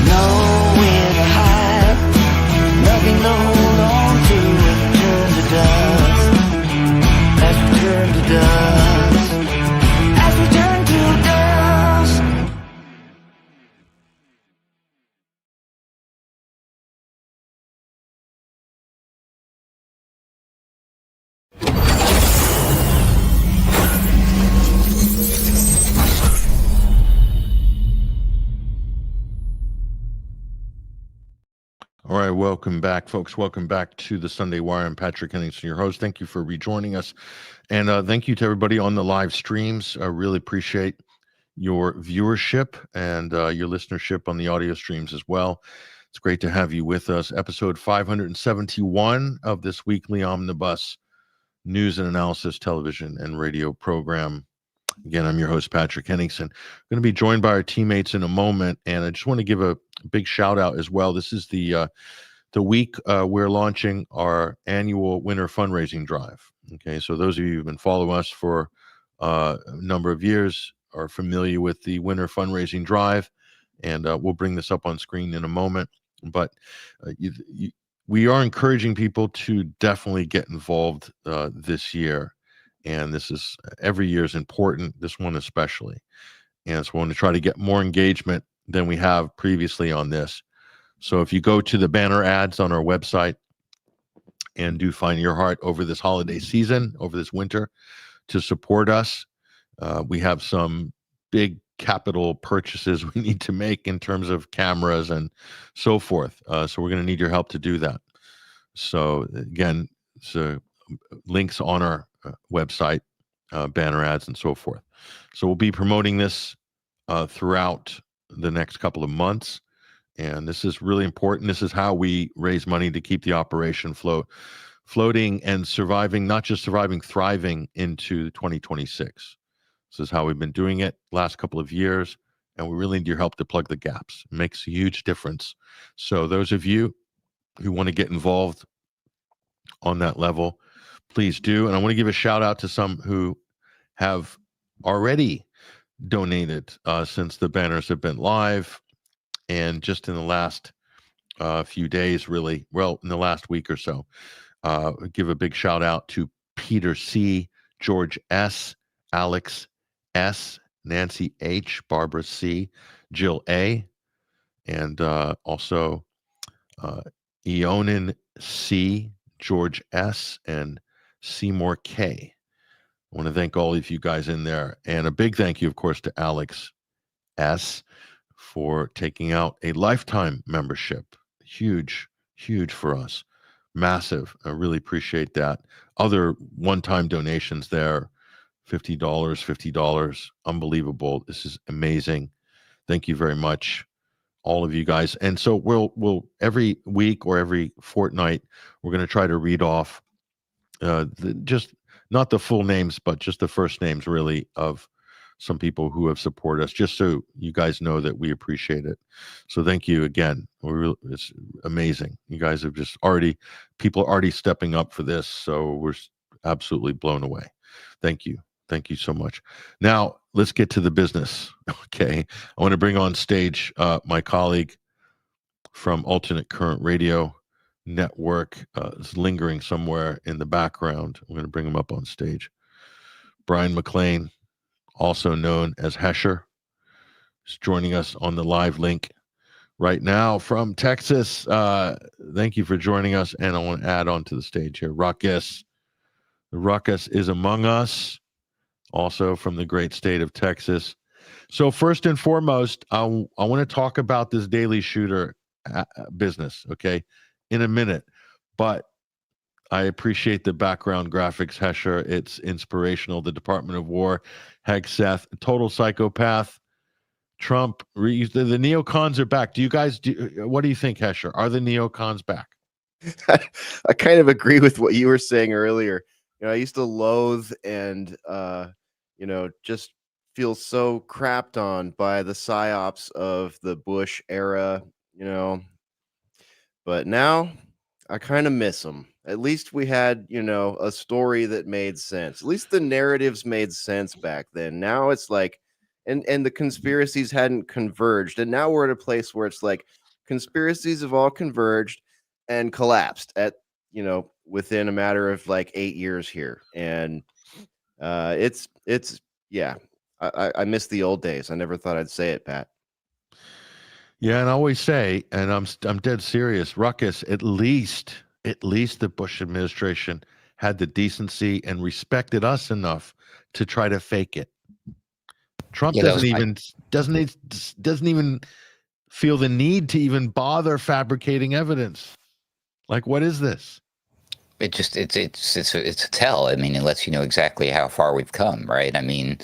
nowhere to hide, nothing to hold on to. Return to dust, as we turn to dust, as we turn to dust. All right, welcome back, folks. Welcome back to the Sunday Wire. I'm Patrick Henningsen, your host. Thank you for rejoining us. And thank you to everybody on the live streams. I really appreciate your viewership and your listenership on the audio streams as well. It's great to have you with us. Episode 571 of this weekly omnibus news and analysis television and radio program. Again, I'm your host, Patrick Henningsen. I'm going to be joined by our teammates in a moment, and I just want to give a big shout out as well. This is the week we're launching our annual winter fundraising drive. Okay, so those of you who've been following us for a number of years are familiar with the winter fundraising drive, and we'll bring this up on screen in a moment. But we are encouraging people to definitely get involved this year. And this is every year is important, this one especially. And so we want to try to get more engagement than we have previously on this. So if you go to the banner ads on our website and do find your heart over this holiday season, over this winter, to support us, we have some big capital purchases we need to make in terms of cameras and so forth. So we're going to need your help to do that. So again, links on our website, banner ads, and so forth. So we'll be promoting this throughout the next couple of months, and this is really important. This is how we raise money to keep the operation floating and surviving, not just surviving, thriving into 2026. This is how we've been doing it last couple of years, and we really need your help to plug the gaps. It makes a huge difference. So those of you who want to get involved on that level, please do. And I want to give a shout out to some who have already donated since the banners have been live, and just in the last few days, really, well, in the last week or so. Give a big shout out to Peter C., George S., Alex S., Nancy H, Barbara C, Jill A, and also Eonin C, George S, and Seymour K. I want to thank all of you guys in there. And a big thank you, of course, to Alex S for taking out a lifetime membership. Huge, huge for us. Massive. I really appreciate that. Other one-time donations there, $50, $50. Unbelievable. This is amazing. Thank you very much, all of you guys. And so we'll every week or every fortnight, we're going to try to read off just not the full names, but just the first names, really, of some people who have supported us, just so you guys know that we appreciate it. So thank you again. It's amazing. You guys have people are already stepping up for this, so we're absolutely blown away. Thank you. Thank you so much. Now, let's get to the business. Okay. I want to bring on stage my colleague from Alternate Current Radio Network, is lingering somewhere in the background. I'm going to bring him up on stage. Bryan McClain, also known as Hesher, is joining us on the live link right now from Texas. Thank you for joining us. And I want to add on to the stage here, Ruckus. Ruckus is among us, also from the great state of Texas. So first and foremost, I want to talk about this daily shooter business, okay, in a minute. But I appreciate the background graphics, Hesher. It's inspirational. The Department of War, Hegseth, total psychopath. Trump, the neocons are back. What do you think, Hesher? Are the neocons back? I kind of agree with what you were saying earlier. I used to loathe and just feel so crapped on by the psyops of the Bush era, but now I kind of miss them. At least we had, a story that made sense. At least the narratives made sense back then. Now it's like, and the conspiracies hadn't converged. And now we're at a place where it's like conspiracies have all converged and collapsed at, within a matter of like 8 years here. And yeah, I miss the old days. I never thought I'd say it, Pat. Yeah, and I always say, and I'm dead serious, Ruckus, at least the Bush administration had the decency and respected us enough to try to fake it. Trump doesn't even feel the need to even bother fabricating evidence. Like, what is this? It's a tell. I mean, it lets you know exactly how far we've come, right? I mean,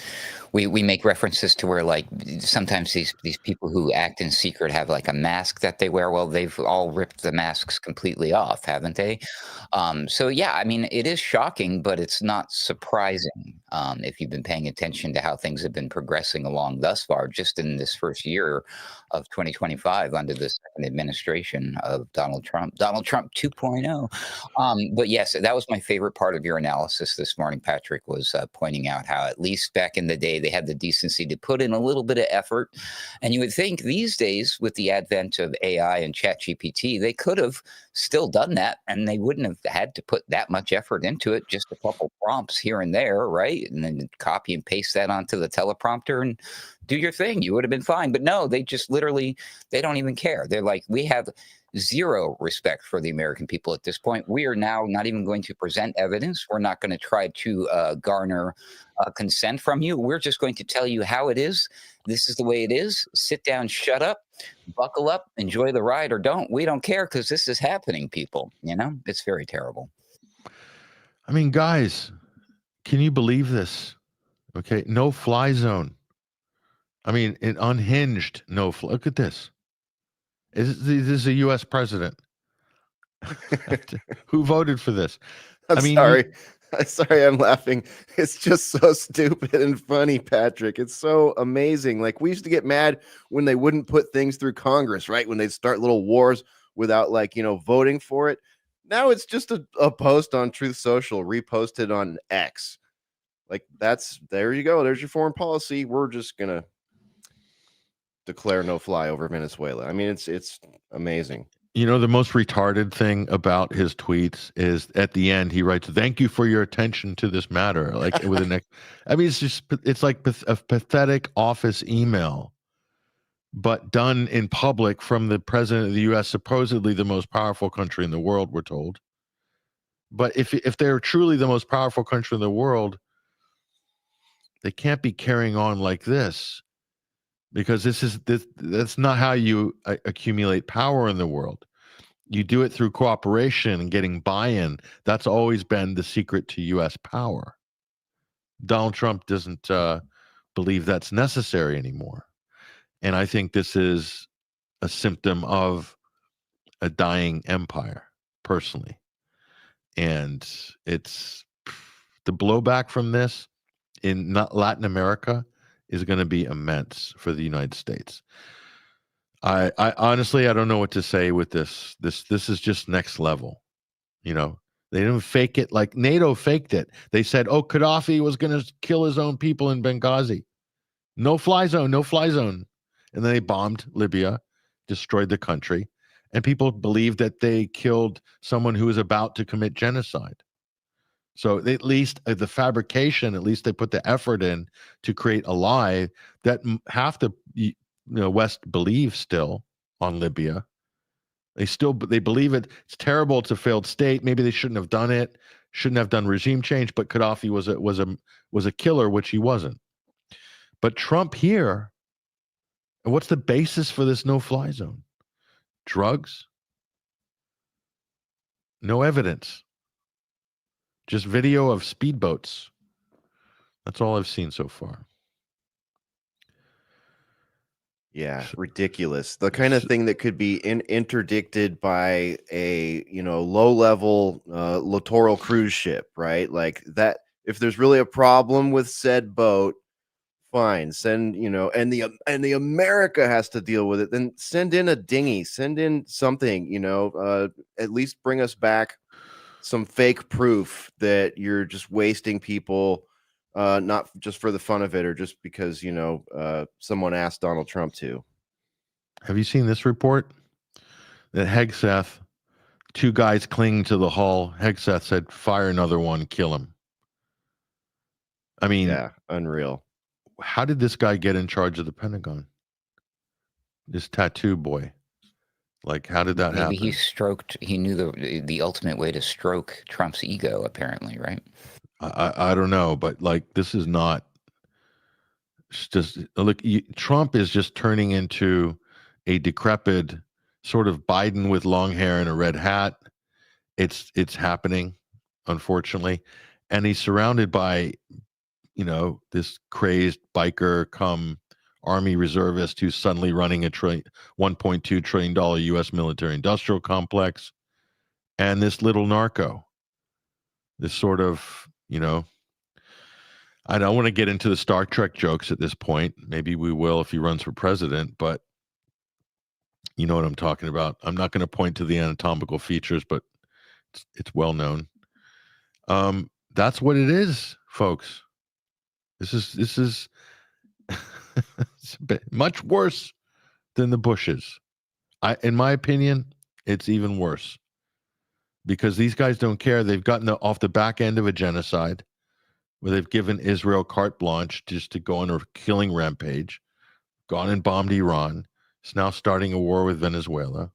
we make references to where, like, sometimes these people who act in secret have like a mask that they wear. Well, they've all ripped the masks completely off, haven't they? So yeah, I mean, it is shocking, but it's not surprising if you've been paying attention to how things have been progressing along thus far, just in this first year of 2025 under the second administration of Donald Trump 2.0. But yes, that was my favorite part of your analysis this morning, Patrick, was pointing out how at least back in the day they had the decency to put in a little bit of effort. And you would think these days, with the advent of AI and ChatGPT, they could have still done that, and they wouldn't have had to put that much effort into it. Just a couple prompts here and there, right? And then copy and paste that onto the teleprompter and do your thing. You would have been fine. But no, they just literally, they don't even care. They're like, we have zero respect for the American people at this point. We are now not even going to present evidence. We're not going to try to garner consent from you. We're just going to tell you how it is. This is the way it is. Sit down, shut up, buckle up, enjoy the ride, or don't. We don't care, because this is happening, people. It's very terrible. I mean, guys, can you believe this? Okay, no fly zone. I mean, an unhinged no fly. Look at this. This is a U.S. president. Who voted for this? Sorry, I'm laughing. It's just so stupid and funny, Patrick. It's so amazing. Like, we used to get mad when they wouldn't put things through Congress, right? When they'd start little wars without, like, voting for it. Now it's just a post on Truth Social, reposted on X. Like, there you go. There's your foreign policy. We're just going to declare no fly over Venezuela. I mean, it's amazing. You know, the most retarded thing about his tweets is at the end he writes, "Thank you for your attention to this matter." Like with an, I mean, it's like a pathetic office email, but done in public from the president of the U.S., supposedly the most powerful country in the world, we're told. But if they're truly the most powerful country in the world, they can't be carrying on like this, because that's not how you accumulate power in the world. You do it through cooperation and getting buy-in. That's always been the secret to U.S. power. Donald Trump doesn't believe that's necessary anymore. And I think this is a symptom of a dying empire, personally. And it's the blowback from this in Latin America is going to be immense for the United States. I honestly, I don't know what to say with this. This is just next level. You know, they didn't fake it like NATO faked it. They said, oh, Gaddafi was going to kill his own people in Benghazi. No fly zone, no fly zone. And then they bombed Libya, destroyed the country. And people believed that they killed someone who was about to commit genocide. So at least the fabrication, at least they put the effort in to create a lie that half the West believes still on Libya. They believe it. It's terrible. It's a failed state. Maybe they shouldn't have done it. Shouldn't have done regime change. But Gaddafi was a killer, which he wasn't. But Trump here, what's the basis for this no-fly zone? Drugs? No evidence. Just video of speedboats. That's all I've seen so far. Yeah, ridiculous. The kind of thing that could be interdicted by a low-level littoral cruise ship, right? Like that. If there's really a problem with said boat, fine, send and the America has to deal with it. Then send in a dinghy, send in something, at least bring us back some fake proof that you're just wasting people. Not just for the fun of it, or just because someone asked Donald Trump to. Have you seen this report? That Hegseth, 2 guys clinging to the hull. Hegseth said, "Fire another one, kill him." I mean, yeah, unreal. How did this guy get in charge of the Pentagon? This tattoo boy. Like, how did that happen? Maybe he knew the ultimate way to stroke Trump's ego, apparently, right? I don't know, but like, this is not just look. Trump is just turning into a decrepit sort of Biden with long hair and a red hat. It's happening, unfortunately, and he's surrounded by, this crazed biker come Army reservist who's suddenly running a $1.2 trillion U.S. military industrial complex, and this little narco. This sort of, I don't want to get into the Star Trek jokes at this point. Maybe we will if he runs for president, but you know what I'm talking about. I'm not going to point to the anatomical features, but it's well known. That's what it is, folks. This is it's a bit, much worse than the Bushes. In my opinion, it's even worse. Because these guys don't care. They've gotten off the back end of a genocide where they've given Israel carte blanche just to go on a killing rampage, gone and bombed Iran. It's now starting a war with Venezuela,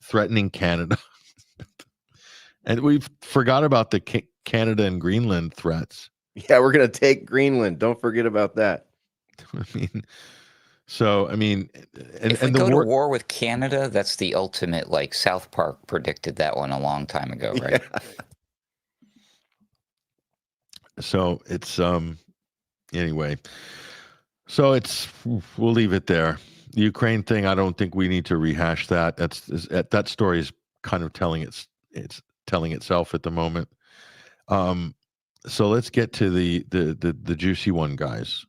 threatening Canada. And we've forgot about the Canada and Greenland threats. Yeah, we're going to take Greenland. Don't forget about that. I mean, if we go to war with Canada, that's the ultimate, like South Park predicted that one a long time ago, right? Yeah. So it's anyway. So we'll leave it there. The Ukraine thing, I don't think we need to rehash that. That story is kind of telling itself at the moment. So let's get to the juicy one, guys.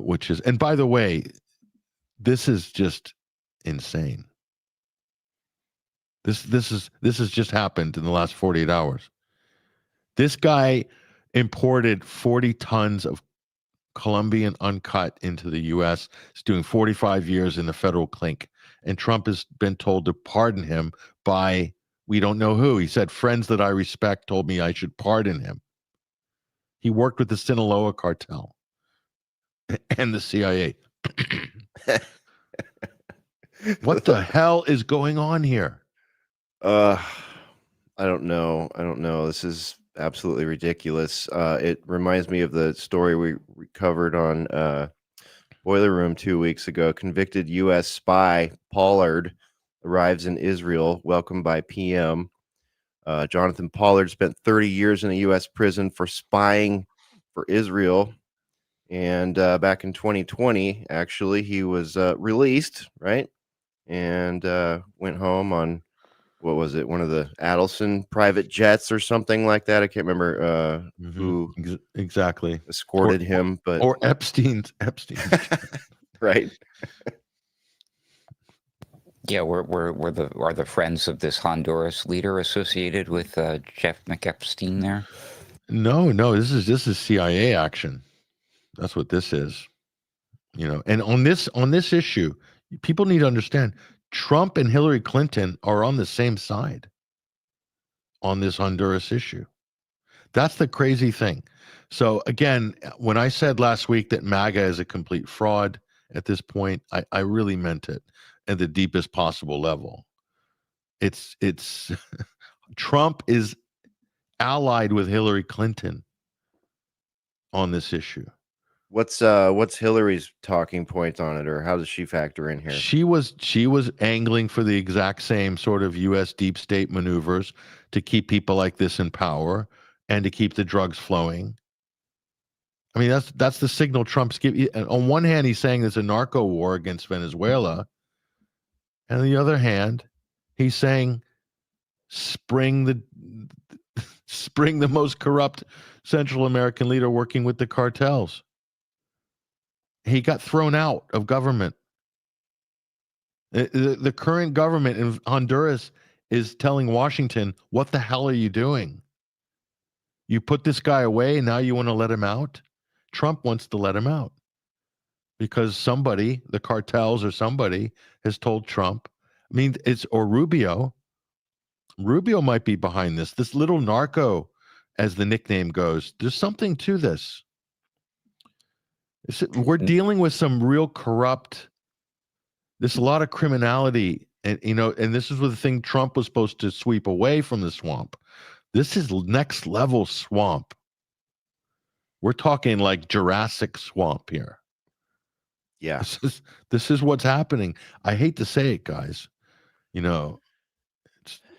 Which is, and by the way, this is just insane. This has just happened in the last 48 hours. This guy imported 40 tons of Colombian uncut into the U.S. He's doing 45 years in the federal clink. And Trump has been told to pardon him by, we don't know who. He said, friends that I respect told me I should pardon him. He worked with the Sinaloa cartel and the CIA. What the hell is going on here? I don't know. This is absolutely ridiculous. It reminds me of the story we covered on Boiler Room 2 weeks ago. Convicted U.S. spy Pollard arrives in Israel, welcomed by PM. Jonathan Pollard spent 30 years in a U.S. prison for spying for Israel. And back in 2020, actually, he was released, right? And went home on, what was it, one of the Adelson private jets or something like that. I can't remember who exactly escorted him, but or Epstein's right. Yeah, are the friends of this Honduras leader associated with Jeff McEpstein there? No, this is CIA action. That's what this is. And on this issue, people need to understand Trump and Hillary Clinton are on the same side on this Honduras issue. That's the crazy thing. So again, when I said last week that MAGA is a complete fraud at this point, I really meant it at the deepest possible level. It's Trump is allied with Hillary Clinton on this issue. What's Hillary's talking point on it, or how does she factor in here? She was angling for the exact same sort of U.S. deep state maneuvers to keep people like this in power and to keep the drugs flowing. I mean, that's the signal Trump's giving. On one hand, he's saying there's a narco war against Venezuela, and on the other hand, he's saying spring the most corrupt Central American leader working with the cartels. He got thrown out of government. The current government in Honduras is telling Washington, what the hell are you doing? You put this guy away and now you want to let him out? Trump wants to let him out because somebody, the cartels or somebody, has told Trump. I mean, or Rubio. Rubio might be behind this. This little narco, as the nickname goes. There's something to this. We're dealing with some real corrupt. There's a lot of criminality, and and this is the thing Trump was supposed to sweep away from the swamp. This is next level swamp. We're talking like Jurassic swamp here. Yeah, this is what's happening. I hate to say it, guys.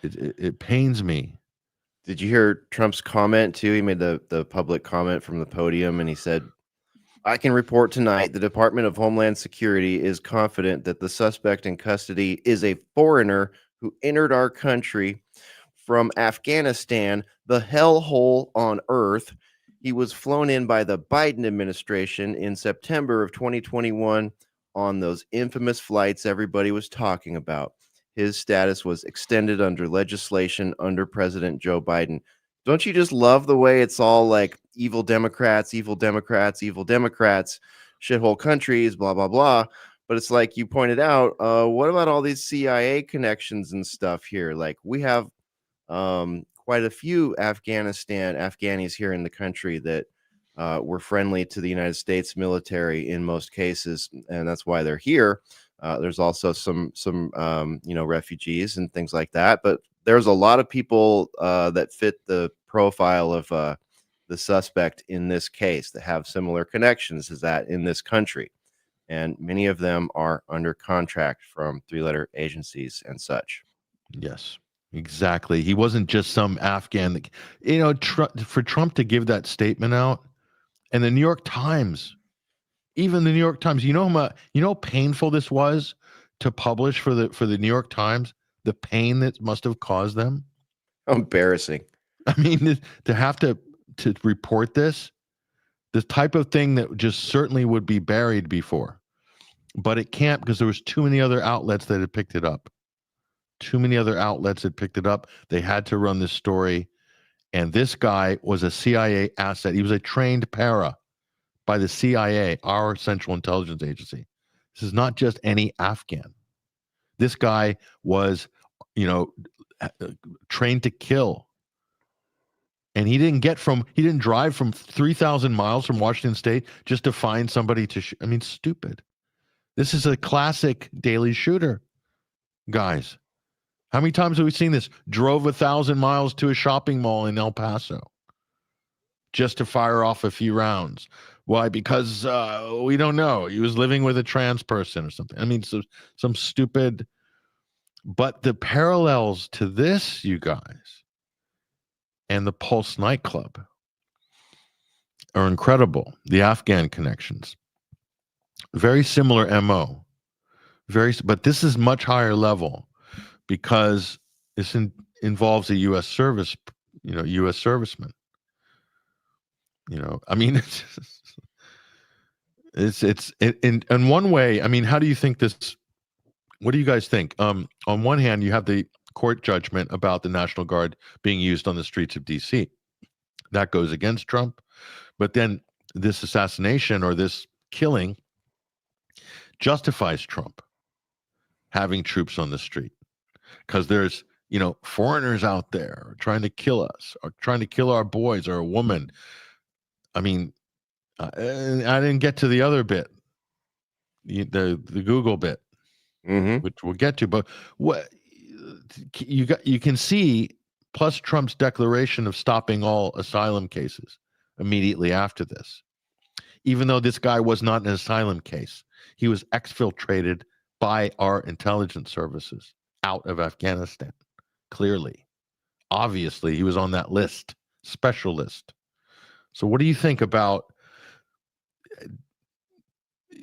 It pains me. Did you hear Trump's comment too? He made the public comment from the podium, and he said, I can report tonight the Department of Homeland Security is confident that the suspect in custody is a foreigner who entered our country from Afghanistan, the hellhole on earth. He was flown in by the Biden administration in September of 2021 on those infamous flights everybody was talking about. His status was extended under legislation under President Joe Biden. Don't you just love the way it's all like evil Democrats, shithole countries, blah, blah, blah. But it's like you pointed out, what about all these CIA connections and stuff here? Like we have quite a few Afghanis here in the country that were friendly to the United States military in most cases, and that's why they're here. There's also some refugees and things like that, but there's a lot of people that fit the profile of the suspect in this case that have similar connections as that in this country, and many of them are under contract from three-letter agencies and such. Yes, exactly. He wasn't just some Afghan. For Trump to give that statement out, and the New York Times. Even the New York Times, how painful this was to publish for the New York Times, the pain that must have caused them. Embarrassing. I mean, to have to report this type of thing that just certainly would be buried before, but it can't because there was too many other outlets that had picked it up. They had to run this story, and this guy was a CIA asset. He was a trained by the CIA, our Central Intelligence Agency. This is not just any Afghan. This guy was, trained to kill. And he didn't drive from 3,000 miles from Washington State just to find somebody to shoot. I mean, stupid. This is a classic daily shooter, guys. How many times have we seen this? Drove 1,000 miles to a shopping mall in El Paso just to fire off a few rounds. Why? Because we don't know. He was living with a trans person or something. I mean, so, some stupid. But the parallels to this, you guys, and the Pulse nightclub are incredible. The Afghan connections. Very similar MO. But this is much higher level because this involves a U.S. service, U.S. serviceman. I mean, it's in one way. I mean, how do you think this? What do you guys think? On one hand, you have the court judgment about the National Guard being used on the streets of D.C. That goes against Trump, but then this assassination or this killing justifies Trump having troops on the street because there's foreigners out there trying to kill us or trying to kill our boys or a woman. I mean, I didn't get to the other bit, the Google bit, which we'll get to. But what you can see, plus Trump's declaration of stopping all asylum cases immediately after this, even though this guy was not an asylum case, he was exfiltrated by our intelligence services out of Afghanistan. Clearly, obviously, he was on that list, special list. So what do you think about,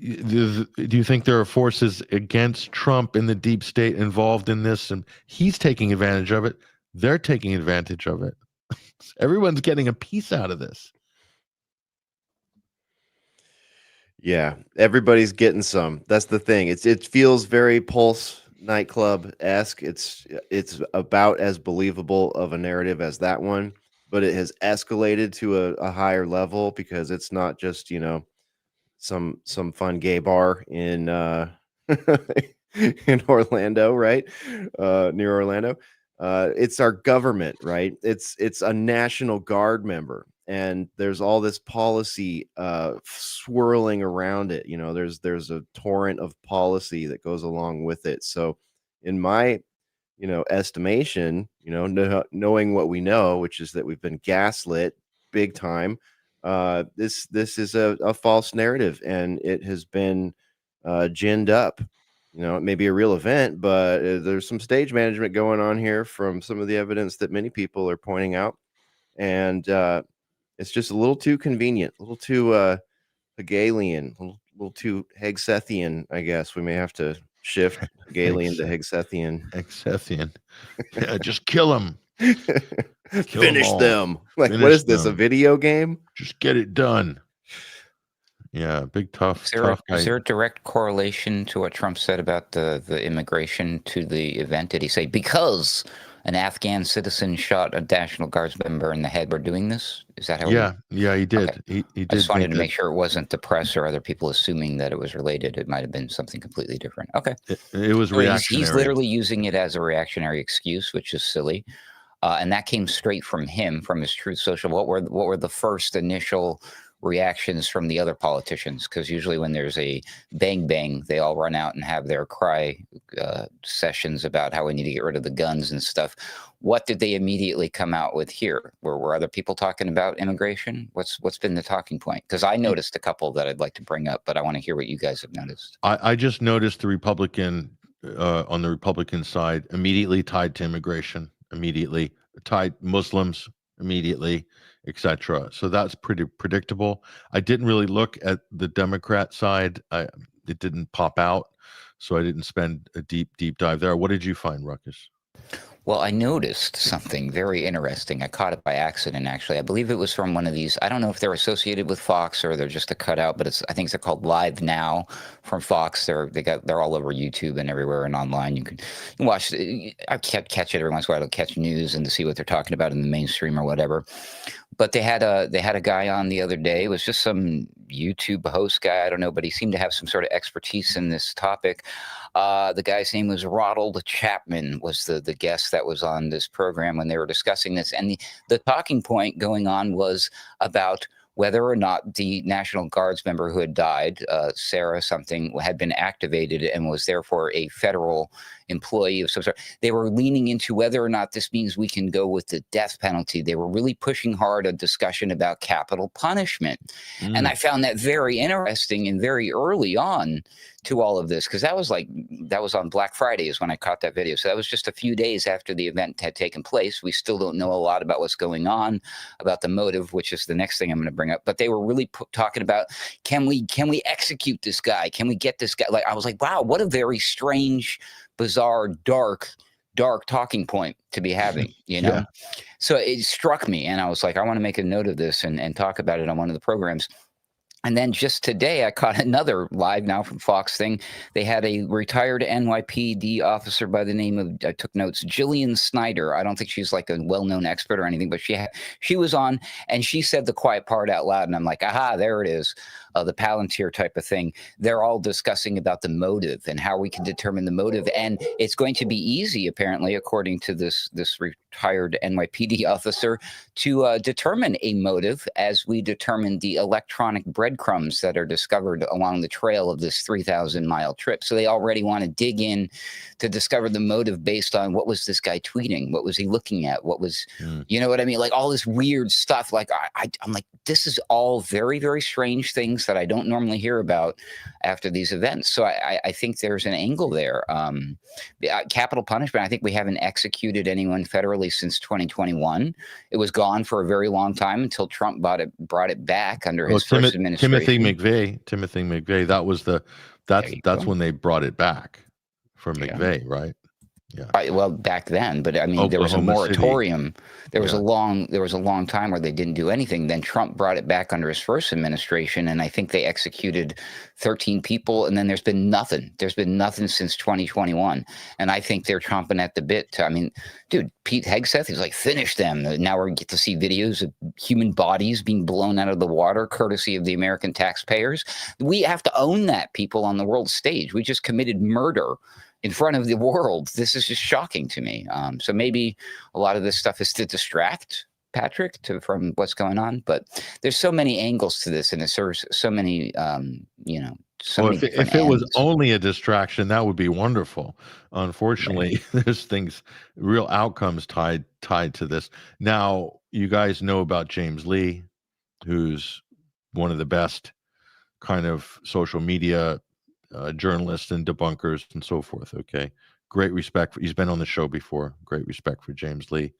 do you think there are forces against Trump in the deep state involved in this and he's taking advantage of it? They're taking advantage of it. Everyone's getting a piece out of this. Yeah, everybody's getting some. That's the thing. It feels very Pulse nightclub-esque. It's about as believable of a narrative as that one, but it has escalated to a higher level because it's not just, some fun gay bar in in Orlando, right? Near Orlando. It's our government, right? It's a National Guard member, and there's all this policy swirling around it. There's a torrent of policy that goes along with it. So in my estimation, knowing what we know, which is that we've been gaslit big time, this is a false narrative, and it has been ginned up. It may be a real event, but there's some stage management going on here from some of the evidence that many people are pointing out. And it's just a little too convenient, a little too Hegelian, a little too Hegsethyan, I guess. We may have to shift Hegelian to Hegsethyan. Hegsethyan. Yeah, just kill him. Finish them. What is this, a video game? Just get it done. Yeah, big tough guy. Is there a direct correlation to what Trump said about the immigration to the event? Did he say because an Afghan citizen shot a National Guard member in the head, we're doing this? Is that how? Yeah, he did. Okay. He did. I just wanted to make sure it wasn't the press or other people assuming that it was related. It might have been something completely different. Okay, it was reactionary. He's literally using it as a reactionary excuse, which is silly. And that came straight from him, from his Truth Social. What were the first initial reactions from the other politicians? Because usually when there's a bang, they all run out and have their cry sessions about how we need to get rid of the guns and stuff. What did they immediately come out with here? Were other people talking about immigration? What's been the talking point? Because I noticed a couple that I'd like to bring up, but I want to hear what you guys have noticed. I just noticed the Republican on the Republican side immediately tied to immigration. Immediately tied Muslims, immediately, etc. So that's pretty predictable. I didn't really look at the Democrat side. It didn't pop out, so I didn't spend a deep dive there. What did you find, Ruckus? Well, I noticed something very interesting. I caught it by accident, actually. I believe it was from one of these. I don't know if they're associated with Fox or they're just a cutout, but I think they're called Live Now from Fox. They're all over YouTube and everywhere and online. You can watch. I catch it every once in a while to catch news and to see what they're talking about in the mainstream or whatever. But they had a guy on the other day. It was just some YouTube host guy. I don't know, but he seemed to have some sort of expertise in this topic. The guy's name was Ronald Chapman, was the guest that was on this program when they were discussing this. And the talking point going on was about whether or not the National Guards member who had died, Sarah something, had been activated and was therefore a federal employee of some sort. They were leaning into whether or not this means we can go with the death penalty. They were really pushing hard a discussion about capital punishment. And I found that very interesting and very early on to all of this, because that was on Black Friday is when I caught that video. So that was just a few days after the event had taken place. We still don't know a lot about what's going on, about the motive, which is the next thing I'm going to bring up. But they were really talking about, can we execute this guy? Can we get this guy? Like, I was like, wow, what a very strange, bizarre, dark talking point to be having, you know? Yeah. So it struck me, and I was like, I want to make a note of this and talk about it on one of the programs. And then just today, I caught another live now from Fox thing. They had a retired NYPD officer by the name of, I took notes, Jillian Snyder. I don't think she's like a well-known expert or anything, but she was on, and she said the quiet part out loud. And I'm like, aha, there it is, the Palantir type of thing. They're all discussing about the motive and how we can determine the motive. And it's going to be easy, apparently, according to this retired NYPD officer, to determine a motive as we determine the electronic breadcrumbs that are discovered along the trail of this 3,000-mile trip. So they already want to dig in to discover the motive based on what was this guy tweeting? What was he looking at? What was, you know what I mean? Like all this weird stuff. Like I'm like, this is all very, very strange things that I don't normally hear about after these events. So I think there's an angle there. Capital punishment, I think we haven't executed anyone federally since 2021. It was gone for a very long time until Trump brought it back under his first administration. Timothy McVeigh. That's when they brought it back for McVeigh, right? Yeah. Well, back then, but I mean, there was a moratorium. There was a long time where they didn't do anything. Then Trump brought it back under his first administration, and I think they executed 13 people. And then there's been nothing. There's been nothing since 2021, and I think they're chomping at the bit. I mean, dude, Pete Hegseth, he's like, finish them. Now we get to see videos of human bodies being blown out of the water, courtesy of the American taxpayers. We have to own that, people, on the world stage. We just committed murder in front of the world. This is just shocking to me. So maybe a lot of this stuff is to distract Patrick from what's going on, but there's so many angles to this, and it serves so many, if it was only a distraction, that would be wonderful. Unfortunately, there's real outcomes tied to this. Now, you guys know about James Lee, who's one of the best kind of social media journalists and debunkers and so forth. Okay. Great respect he's been on the show before. Great respect for James Lee.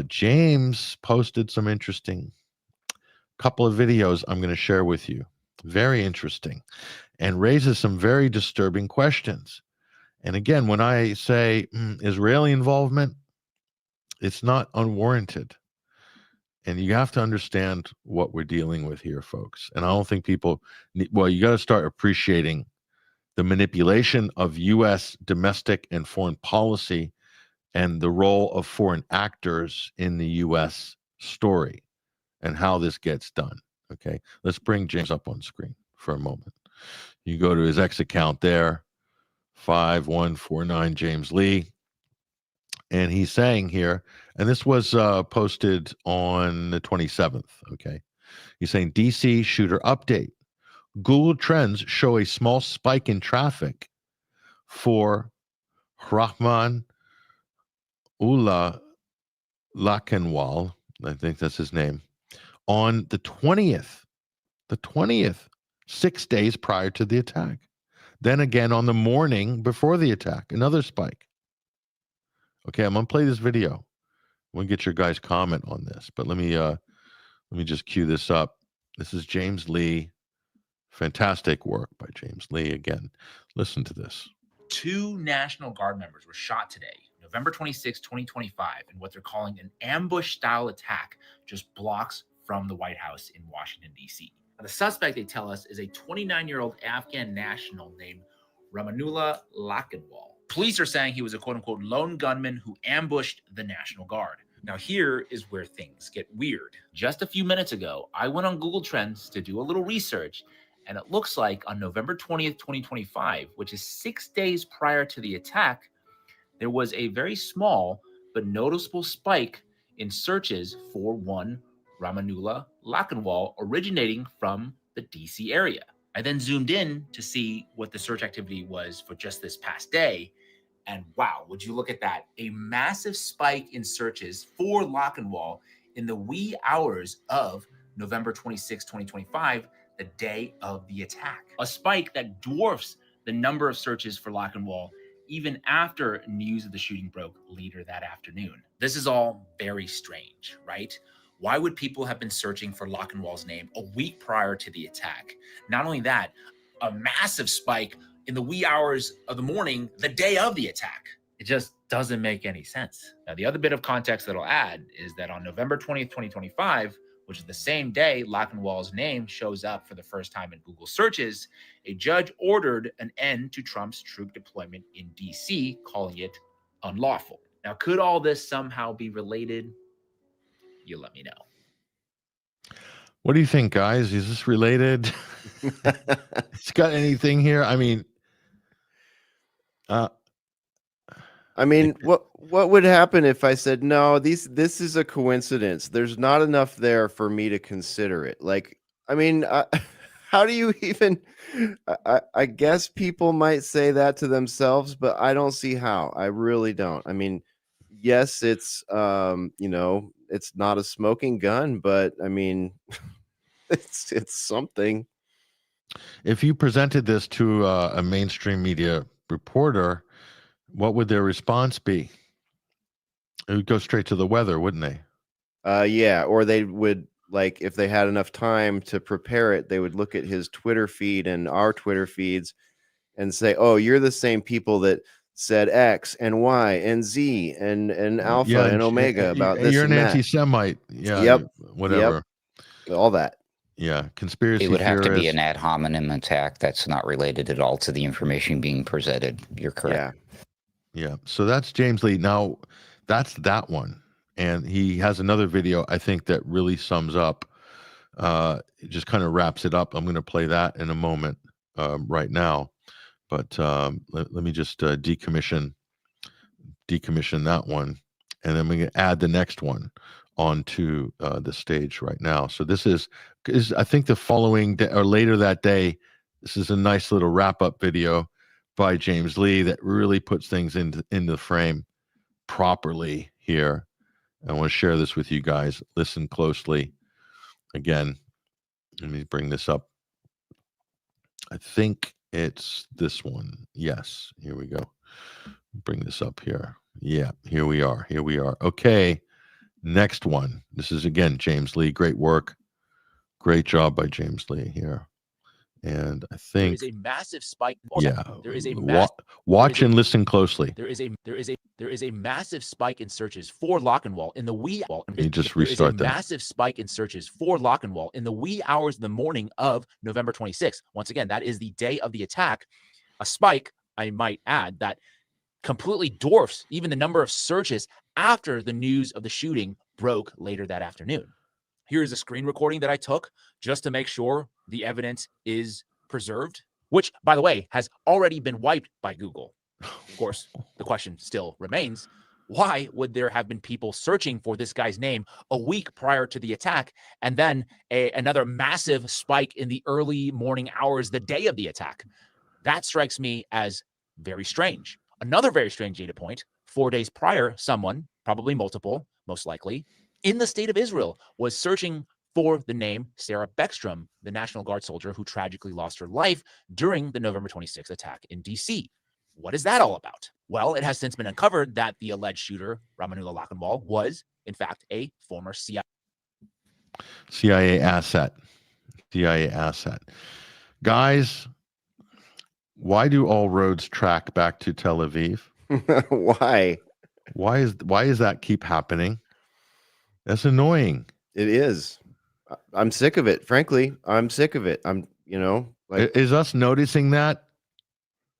James posted some interesting couple of videos I'm going to share with you. Very interesting, and raises some very disturbing questions. And again, when I say Israeli involvement, it's not unwarranted. And you have to understand what we're dealing with here, folks. And I don't think people you got to start appreciating the manipulation of U.S. domestic and foreign policy and the role of foreign actors in the U.S. story and how this gets done. Okay, let's bring James up on screen for a moment. You go to his X account there, 5149 James Lee. And he's saying here, and this was posted on the 27th, okay? He's saying, DC shooter update. Google Trends show a small spike in traffic for Rahman Ullah Lakanwal, I think that's his name, on the 20th, 6 days prior to the attack. Then again on the morning before the attack, another spike. Okay, I'm gonna play this video. I'm gonna get your guys' comment on this, but let me just cue this up. This is James Lee. Fantastic work by James Lee. Again, listen to this. 2 National Guard members were shot today, November 26, 2025, in what they're calling an ambush-style attack just blocks from the White House in Washington, D.C. The suspect, they tell us, is a 29-year-old Afghan national named Rahmanullah Lakanwal. Police are saying he was a quote-unquote lone gunman who ambushed the National Guard. Now, here is where things get weird. Just a few minutes ago, I went on Google Trends to do a little research, and it looks like on November 20th, 2025, which is 6 days prior to the attack, there was a very small but noticeable spike in searches for one Ramanullah Lakhanwal originating from the DC area. I then zoomed in to see what the search activity was for just this past day. And wow, would you look at that? A massive spike in searches for Lakhanwal in the wee hours of November 26, 2025, the day of the attack. A spike that dwarfs the number of searches for Lakhanwal even after news of the shooting broke later that afternoon. This is all very strange, right? Why would people have been searching for Lakhanwal's name a week prior to the attack? Not only that, a massive spike in the wee hours of the morning, the day of the attack. It just doesn't make any sense. Now, the other bit of context that I'll add is that on November 20th, 2025, which is the same day Lakhanwal's name shows up for the first time in Google searches, a judge ordered an end to Trump's troop deployment in DC, calling it unlawful. Now, could all this somehow be related? You let me know. What do you think, guys? Is this related? It's got anything here? I mean, what would happen if I said, no, this is a coincidence. There's not enough there for me to consider it. Like, I mean, how do you even, I guess people might say that to themselves, but I don't see how. I really don't. I mean, yes, it's, it's not a smoking gun, but I mean, it's something. if you presented this to a mainstream media reporter, what would their response be? It would go straight to the weather, wouldn't they? Yeah, or they would, like, if they had enough time to prepare it, they would look at his Twitter feed and our Twitter feeds and say, oh, you're the same people that said X and Y and Z and Alpha and Omega about this. You're and an that. anti-Semite. Yeah. Yep. Whatever. Yep. All that. Yeah. Conspiracy It would have to be theorists. an ad hominem attack that's not related at all to the information being presented. You're correct. Yeah. So that's James Lee. Now, that's that one. And he has another video, I think, that really sums up, it just kind of wraps it up. I'm going to play that in a moment right now. But let me just decommission that one. And then we can add the next one onto the stage right now. So this is I think the following day or later that day, this is a nice little wrap-up video by James Lee that really puts things into the frame properly here. I want to share this with you guys. Listen closely. Again, let me bring this up. I think it's this one. Yes, here we go. Bring this up here. Yeah, here we are. Okay, next one. This is, again, James Lee. Great work. Great job by James Lee here. And I think there is a massive spike. Yeah, there is a watch and listen closely. There is a massive spike in searches for Lakhanwal in the wee. You just restart that. Massive spike in searches for Lakhanwal in the wee hours of the morning of November 26th. Once again, that is the day of the attack. A spike, I might add, that completely dwarfs even the number of searches after the news of the shooting broke later that afternoon. Here is a screen recording that I took just to make sure the evidence is preserved, which, by the way, has already been wiped by Google. Of course, the question still remains, why would there have been people searching for this guy's name a week prior to the attack, and then another massive spike in the early morning hours the day of the attack? That strikes me as very strange. Another very strange data point, 4 days prior, someone, probably multiple, most likely, in the state of Israel was searching for the name Sarah Beckstrom, the National Guard soldier who tragically lost her life during the November 26th attack in DC. What is that all about? Well, it has since been uncovered that the alleged shooter, Ramanullah Lakhanwal, was, in fact, a former CIA asset. Guys, why do all roads track back to Tel Aviv? Why? Why is that keep happening? That's annoying. It is. I'm sick of it. Frankly, I'm sick of it. Is us noticing that?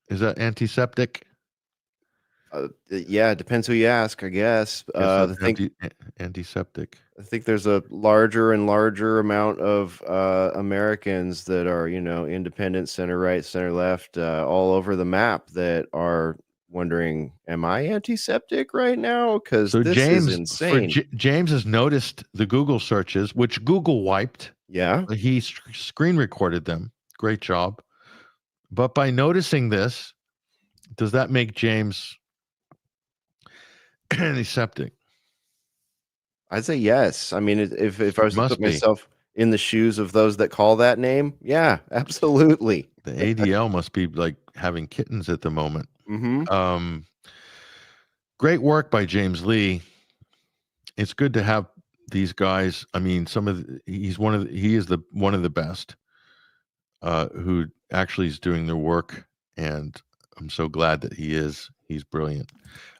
Is that antiseptic? Yeah, it depends who you ask, I guess. Guess that's antiseptic. I think there's a larger and larger amount of Americans that are, independent, center right, center left, all over the map that are wondering, am I antiseptic right now? Because So this is insane. James has noticed the Google searches, which Google wiped. Yeah. He screen recorded them. Great job. But by noticing this, does that make James antiseptic? I'd say yes. I mean, if I was to Must put be. myself in the shoes of those that call that name, yeah, absolutely. The ADL must be like having kittens at the moment. Mm-hmm. Great work by James Lee. It's good to have these guys. I mean, he is one of the best who actually is doing their work, and I'm so glad that he is. He's brilliant.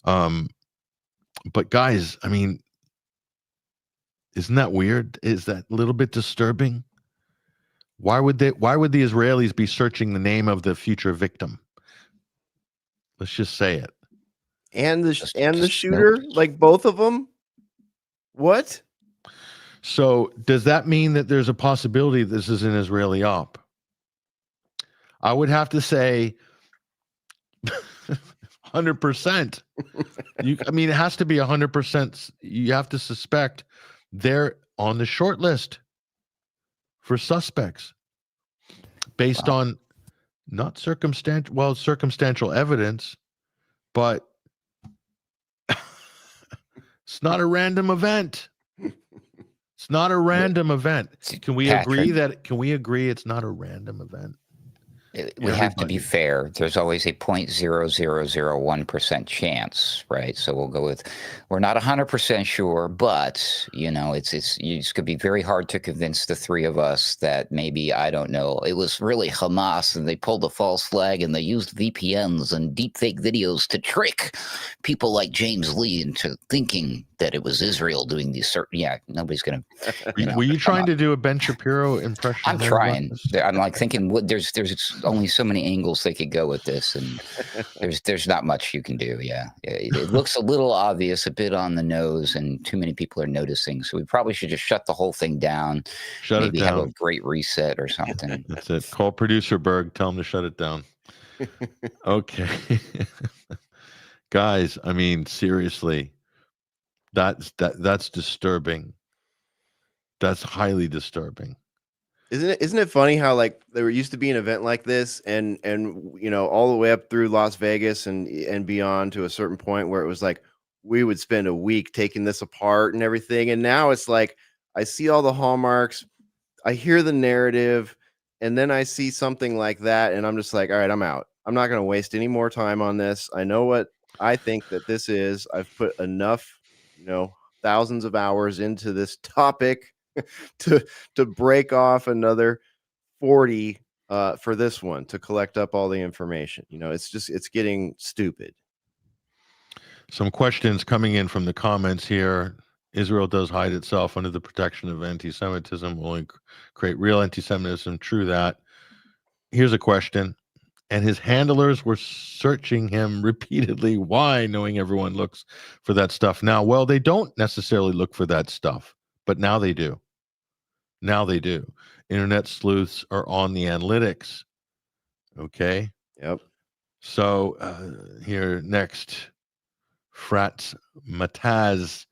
But guys, I mean, isn't that weird? Is that a little bit disturbing? Why would the Israelis be searching the name of the future victim? Let's just say it. And the shooter, like both of them. What? So does that mean that there's a possibility this is an Israeli op? I would have to say 100%. I mean, it has to be 100%. You have to suspect they're on the short list for suspects based on not circumstantial evidence, but it's not a random event. It's not a random event. Can we agree it's not a random event? We have to be fair. There's always a 0.0001% chance, right? So we'll go with, we're not 100% sure, but it's going to be very hard to convince the three of us that maybe, I don't know, it was really Hamas and they pulled a false flag and they used VPNs and deepfake videos to trick people like James Lee into thinking that it was Israel doing these certain. Yeah, nobody's going to. Were you trying to do a Ben Shapiro impression? I'm trying. I'm like thinking, there's only so many angles they could go with this, and there's not much you can do. Yeah, it looks a little obvious, a bit on the nose, and too many people are noticing. So we probably should just shut the whole thing down. Maybe have a great reset or something. That's it. Call producer Berg. Tell him to shut it down. Okay, guys. I mean, seriously. That's disturbing. That's highly disturbing. Isn't it funny how like there used to be an event like this and all the way up through Las Vegas and beyond to a certain point where it was like we would spend a week taking this apart and everything, and now it's like I see all the hallmarks, I hear the narrative, and then I see something like that and I'm just like, all right, I'm out. I'm not going to waste any more time on this. I know what I think that this is. I've put enough thousands of hours into this topic to break off another 40 for this one to collect up all the information. It's getting stupid. Some questions coming in from the comments here. Israel does hide itself under the protection of anti-Semitism, will create real anti-Semitism. True that. Here's a question. And his handlers were searching him repeatedly. Why? Knowing everyone looks for that stuff now. Well, they don't necessarily look for that stuff, but now they do. Now they do. Internet sleuths are on the analytics. Okay. Yep. So here next, Frazmataz.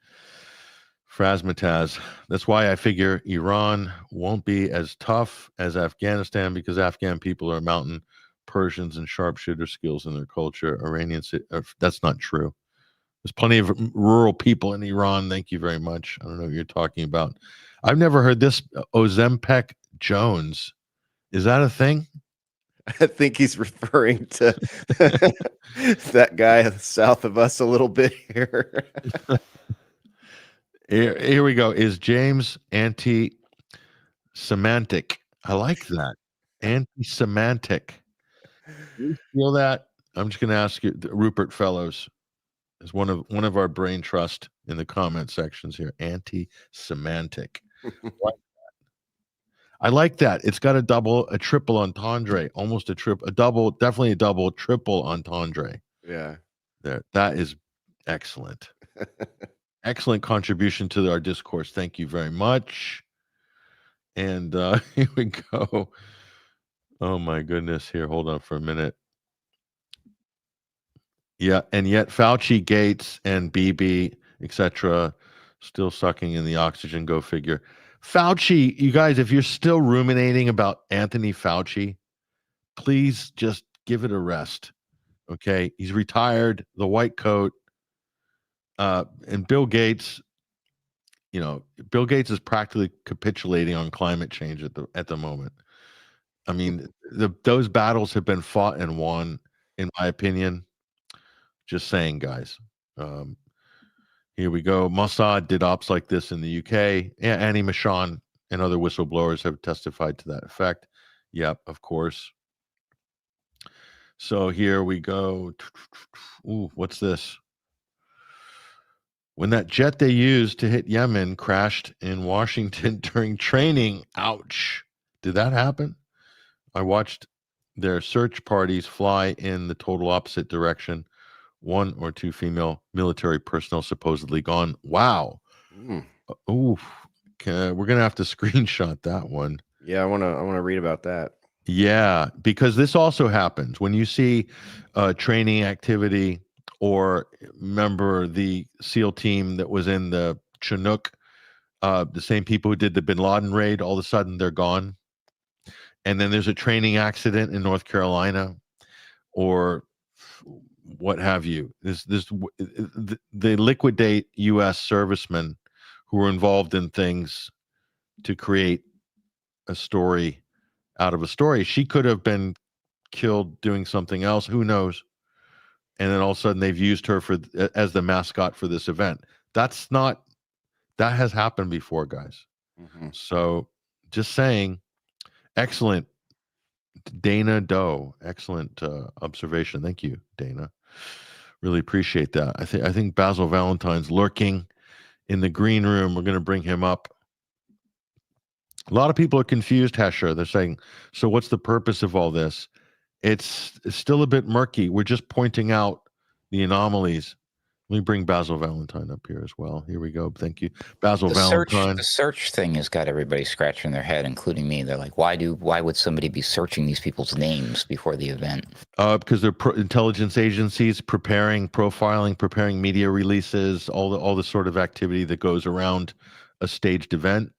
That's why I figure Iran won't be as tough as Afghanistan, because Afghan people are mountain Persians and sharpshooter skills in their culture. Iranians, that's not true. There's plenty of rural people in Iran. Thank you very much. I don't know what you're talking about. I've never heard this. Ozempic Jones. Is that a thing? I think he's referring to that guy south of us a little bit here. Here we go. Is James anti-semantic? I like that. Anti-semantic. You feel that? I'm just going to ask you, Rupert Fellows is one of our brain trust in the comment sections here. Anti-semantic. I like that. It's got a triple entendre, almost a double, triple entendre. Yeah. There, that is excellent. Excellent contribution to our discourse. Thank you very much. And here we go. Oh my goodness. Here, hold on for a minute. Yeah, and yet Fauci, Gates, and BB, etc., still sucking in the oxygen. Go figure. Fauci, you guys, if you're still ruminating about Anthony Fauci, please just give it a rest. Okay, he's retired. The white coat, and Bill Gates. You know, Bill Gates is practically capitulating on climate change at the moment. I mean, those battles have been fought and won, in my opinion. Just saying, guys. Here we go. Mossad did ops like this in the UK. Annie Michon and other whistleblowers have testified to that effect. Yep, of course. So here we go. Ooh, what's this? When that jet they used to hit Yemen crashed in Washington during training. Ouch. Did that happen? I watched their search parties fly in the total opposite direction. 1 or 2 female military personnel supposedly gone. Wow. Ooh. We're going to have to screenshot that one. Yeah, I want to read about that. Yeah, because this also happens when you see training activity, or remember the SEAL team that was in the Chinook, the same people who did the Bin Laden raid, all of a sudden they're gone. And then there's a training accident in North Carolina, or what have you. They liquidate U.S. servicemen who were involved in things to create a story out of a story. She could have been killed doing something else. Who knows? And then all of a sudden they've used her as the mascot for this event. That has happened before, guys. So just saying, excellent, Dana Doe. Excellent observation. Thank you, Dana. Really appreciate that. I think Basil Valentine's lurking in the green room. We're going to bring him up. A lot of people are confused, Hesher. They're saying, so what's the purpose of all this? It's still a bit murky. We're just pointing out the anomalies. Let me bring Basil Valentine up here as well. Here we go. Thank you. Basil Valentine. The search thing has got everybody scratching their head, including me. They're like, why would somebody be searching these people's names before the event? Because they're intelligence agencies profiling, preparing media releases, all the sort of activity that goes around a staged event.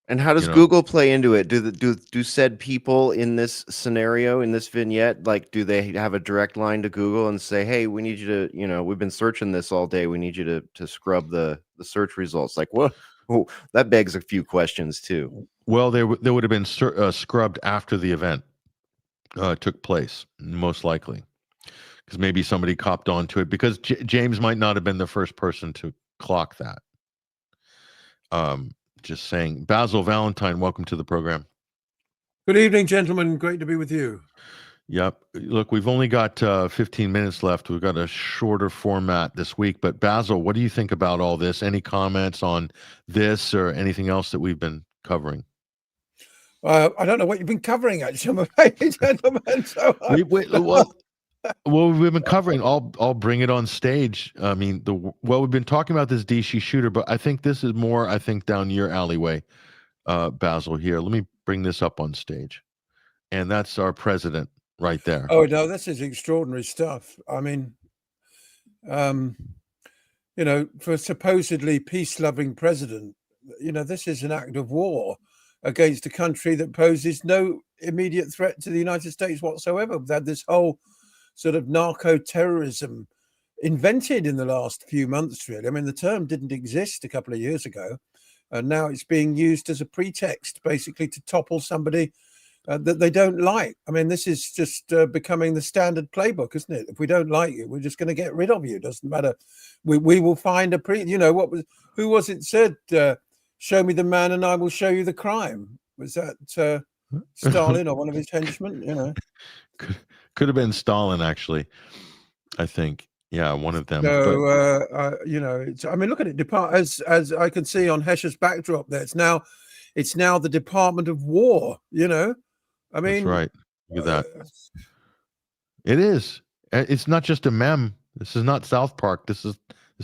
And how does Google play into it? Do said people in this scenario, in this vignette, like, do they have a direct line to Google and say, hey, we need you to, we've been searching this all day. We need you to scrub the search results. Like, what? Oh, that begs a few questions too. Well, they would have been scrubbed after the event took place, most likely, because maybe somebody copped onto it, because James might not have been the first person to clock that. Just saying. Basil Valentine, welcome to the program. Good evening, gentlemen. Great to be with you. Yep. Look, we've only got 15 minutes left. We've got a shorter format this week. But Basil, what do you think about all this? Any comments on this or anything else that we've been covering? I don't know what you've been covering, actually, I'm afraid, gentlemen. So well, we've been covering. I'll bring it on stage. I mean, we've been talking about this DC shooter, but I think this is more, down your alleyway, Basil. Here, let me bring this up on stage, and that's our president right there. Oh no, this is extraordinary stuff. I mean, for a supposedly peace-loving president, this is an act of war against a country that poses no immediate threat to the United States whatsoever. We've had this whole sort of narco-terrorism invented in the last few months, really. I mean, the term didn't exist a couple of years ago, and now it's being used as a pretext, basically, to topple somebody that they don't like. I mean, this is just becoming the standard playbook, isn't it? If we don't like you, we're just going to get rid of you. Doesn't matter. We will find who was it said, show me the man and I will show you the crime. Was that Stalin or one of his henchmen? Could have been Stalin, actually. I think, yeah, one of them. So, I mean, look at it. As I can see on Hesher's backdrop there, it's now the Department of War. I mean, that's right. Look at that. It is. It's not just a meme. This is not South Park. This is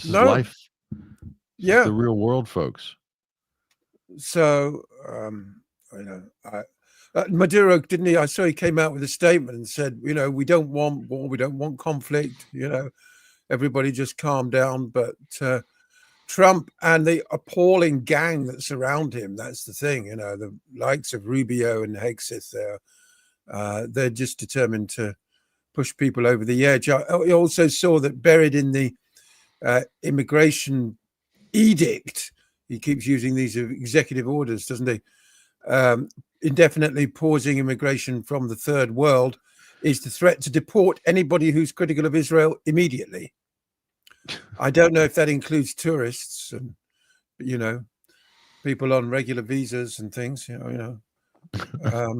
No. life. This is Yeah. the real world, folks. So, Maduro, didn't he? I saw he came out with a statement and said, we don't want war, we don't want conflict, everybody just calm down. But Trump and the appalling gang that surround him, that's the thing, the likes of Rubio and Hegseth, they're just determined to push people over the edge. I also saw that buried in the immigration edict, he keeps using these executive orders, doesn't he? Indefinitely pausing immigration from the third world is the threat to deport anybody who's critical of Israel immediately. I don't know if that includes tourists and, people on regular visas and things,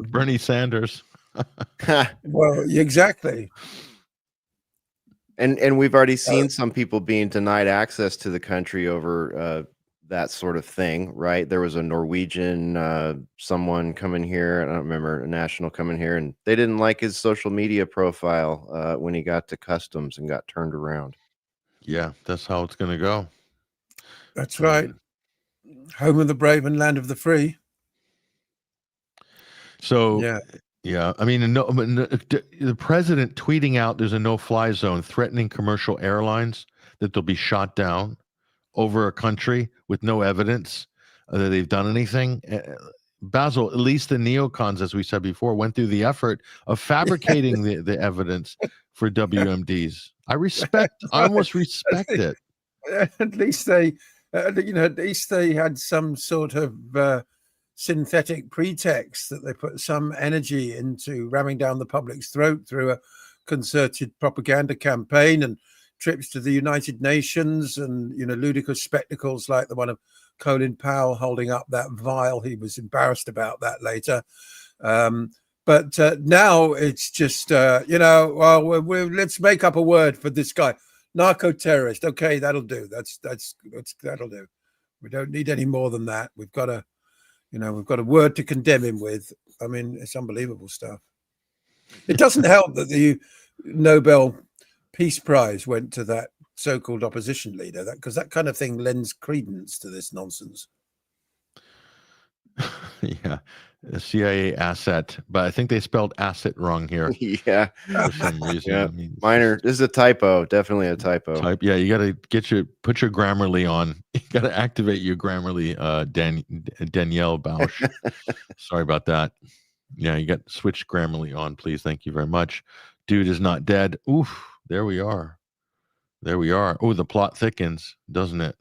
Bernie Sanders. Well, exactly. And we've already seen some people being denied access to the country over that sort of thing, right? There was a Norwegian someone coming here, I don't remember, a national coming here, and they didn't like his social media profile when he got to customs and got turned around. Yeah, that's how it's going to go. That's right. Home of the brave and land of the free. So, yeah. I mean, the president tweeting out there's a no-fly zone threatening commercial airlines that they'll be shot down over a country with no evidence that they've done anything. Basil, at least the neocons, as we said before, went through the effort of fabricating the evidence for WMDs. I almost respect it. At least they, at least they had some sort of synthetic pretext that they put some energy into ramming down the public's throat through a concerted propaganda campaign and trips to the United Nations and, ludicrous spectacles like the one of Colin Powell holding up that vial. He was embarrassed about that later. But now it's just, let's make up a word for this guy. Narco-terrorist. Okay, that'll do. That'll do. We don't need any more than that. We've got a word to condemn him with. I mean, it's unbelievable stuff. It doesn't help that the Nobel Peace Prize went to that so-called opposition leader, because that kind of thing lends credence to this nonsense. Yeah, a CIA asset, but I think they spelled asset wrong here. Yeah, for some reason. Yeah. I mean, Minor. This is a typo. Definitely a typo. Yeah, you got to put your Grammarly on. You got to activate your Grammarly, Danielle Bausch. Sorry about that. Yeah, you got to switch Grammarly on, please. Thank you very much. Dude is not dead. Oof. There we are. Oh, the plot thickens, doesn't it?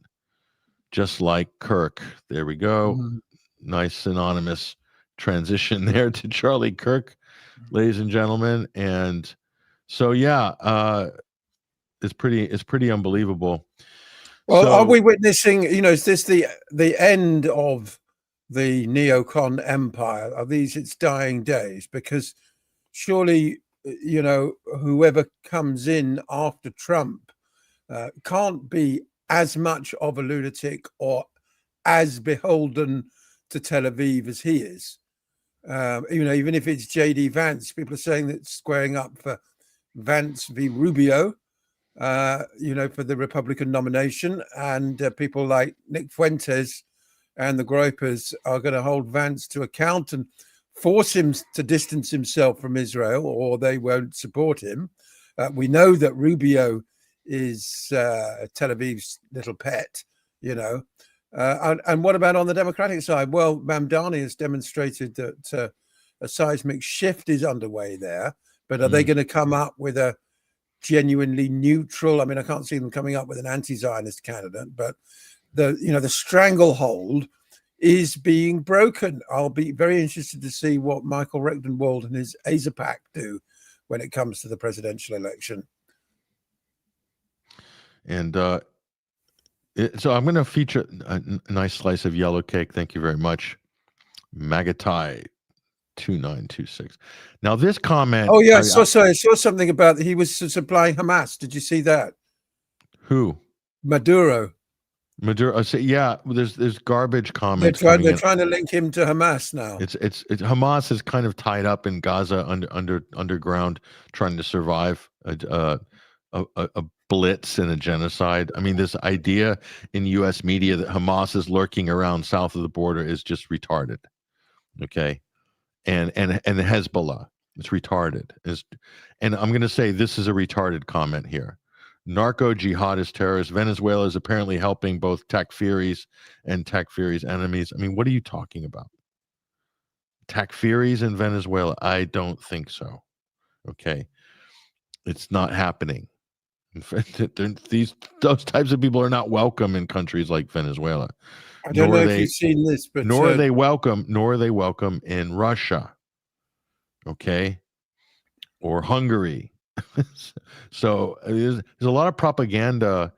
Just like Kirk. There we go. Nice synonymous transition there to Charlie Kirk, ladies and gentlemen. And so, it's pretty unbelievable. Well, So, are we witnessing, is this the end of the neocon empire? Are these its dying days? Because surely, whoever comes in after Trump can't be as much of a lunatic or as beholden to Tel Aviv as he is. Even if it's J.D. Vance, people are saying that squaring up for Vance v. Rubio, for the Republican nomination, and people like Nick Fuentes and the Groypers are going to hold Vance to account and force him to distance himself from Israel, or they won't support him. We know that Rubio is Tel Aviv's little pet, and what about on the Democratic side? Well, Mamdani has demonstrated that a seismic shift is underway there, but are they going to come up with a genuinely neutral? I mean, I can't see them coming up with an anti-Zionist candidate, but the stranglehold is being broken. I'll be very interested to see what Michael Rectenwald and his AZAPAC do when it comes to the presidential election. And so I'm going to feature a nice slice of yellow cake. Thank you very much. Magatai 2926. Now this comment. Oh yeah, I saw something about he was supplying Hamas. Did you see that? Who? Maduro. So, yeah, there's garbage comments. They're trying to link him to Hamas now. It's Hamas is kind of tied up in Gaza underground, trying to survive. a blitz and a genocide. I mean, this idea in U.S. media that Hamas is lurking around south of the border is just retarded. Okay, and Hezbollah, it's retarded. And I'm going to say this is a retarded comment here. Narco jihadist terrorists. Venezuela is apparently helping both Takfiris and Takfiris' enemies. I mean, what are you talking about? Takfiris in Venezuela? I don't think so. Okay, it's not happening. In fact, those types of people are not welcome in countries like Venezuela. I don't know if you've seen this, but nor are they welcome in Russia. Okay, or Hungary. So there's a lot of propaganda,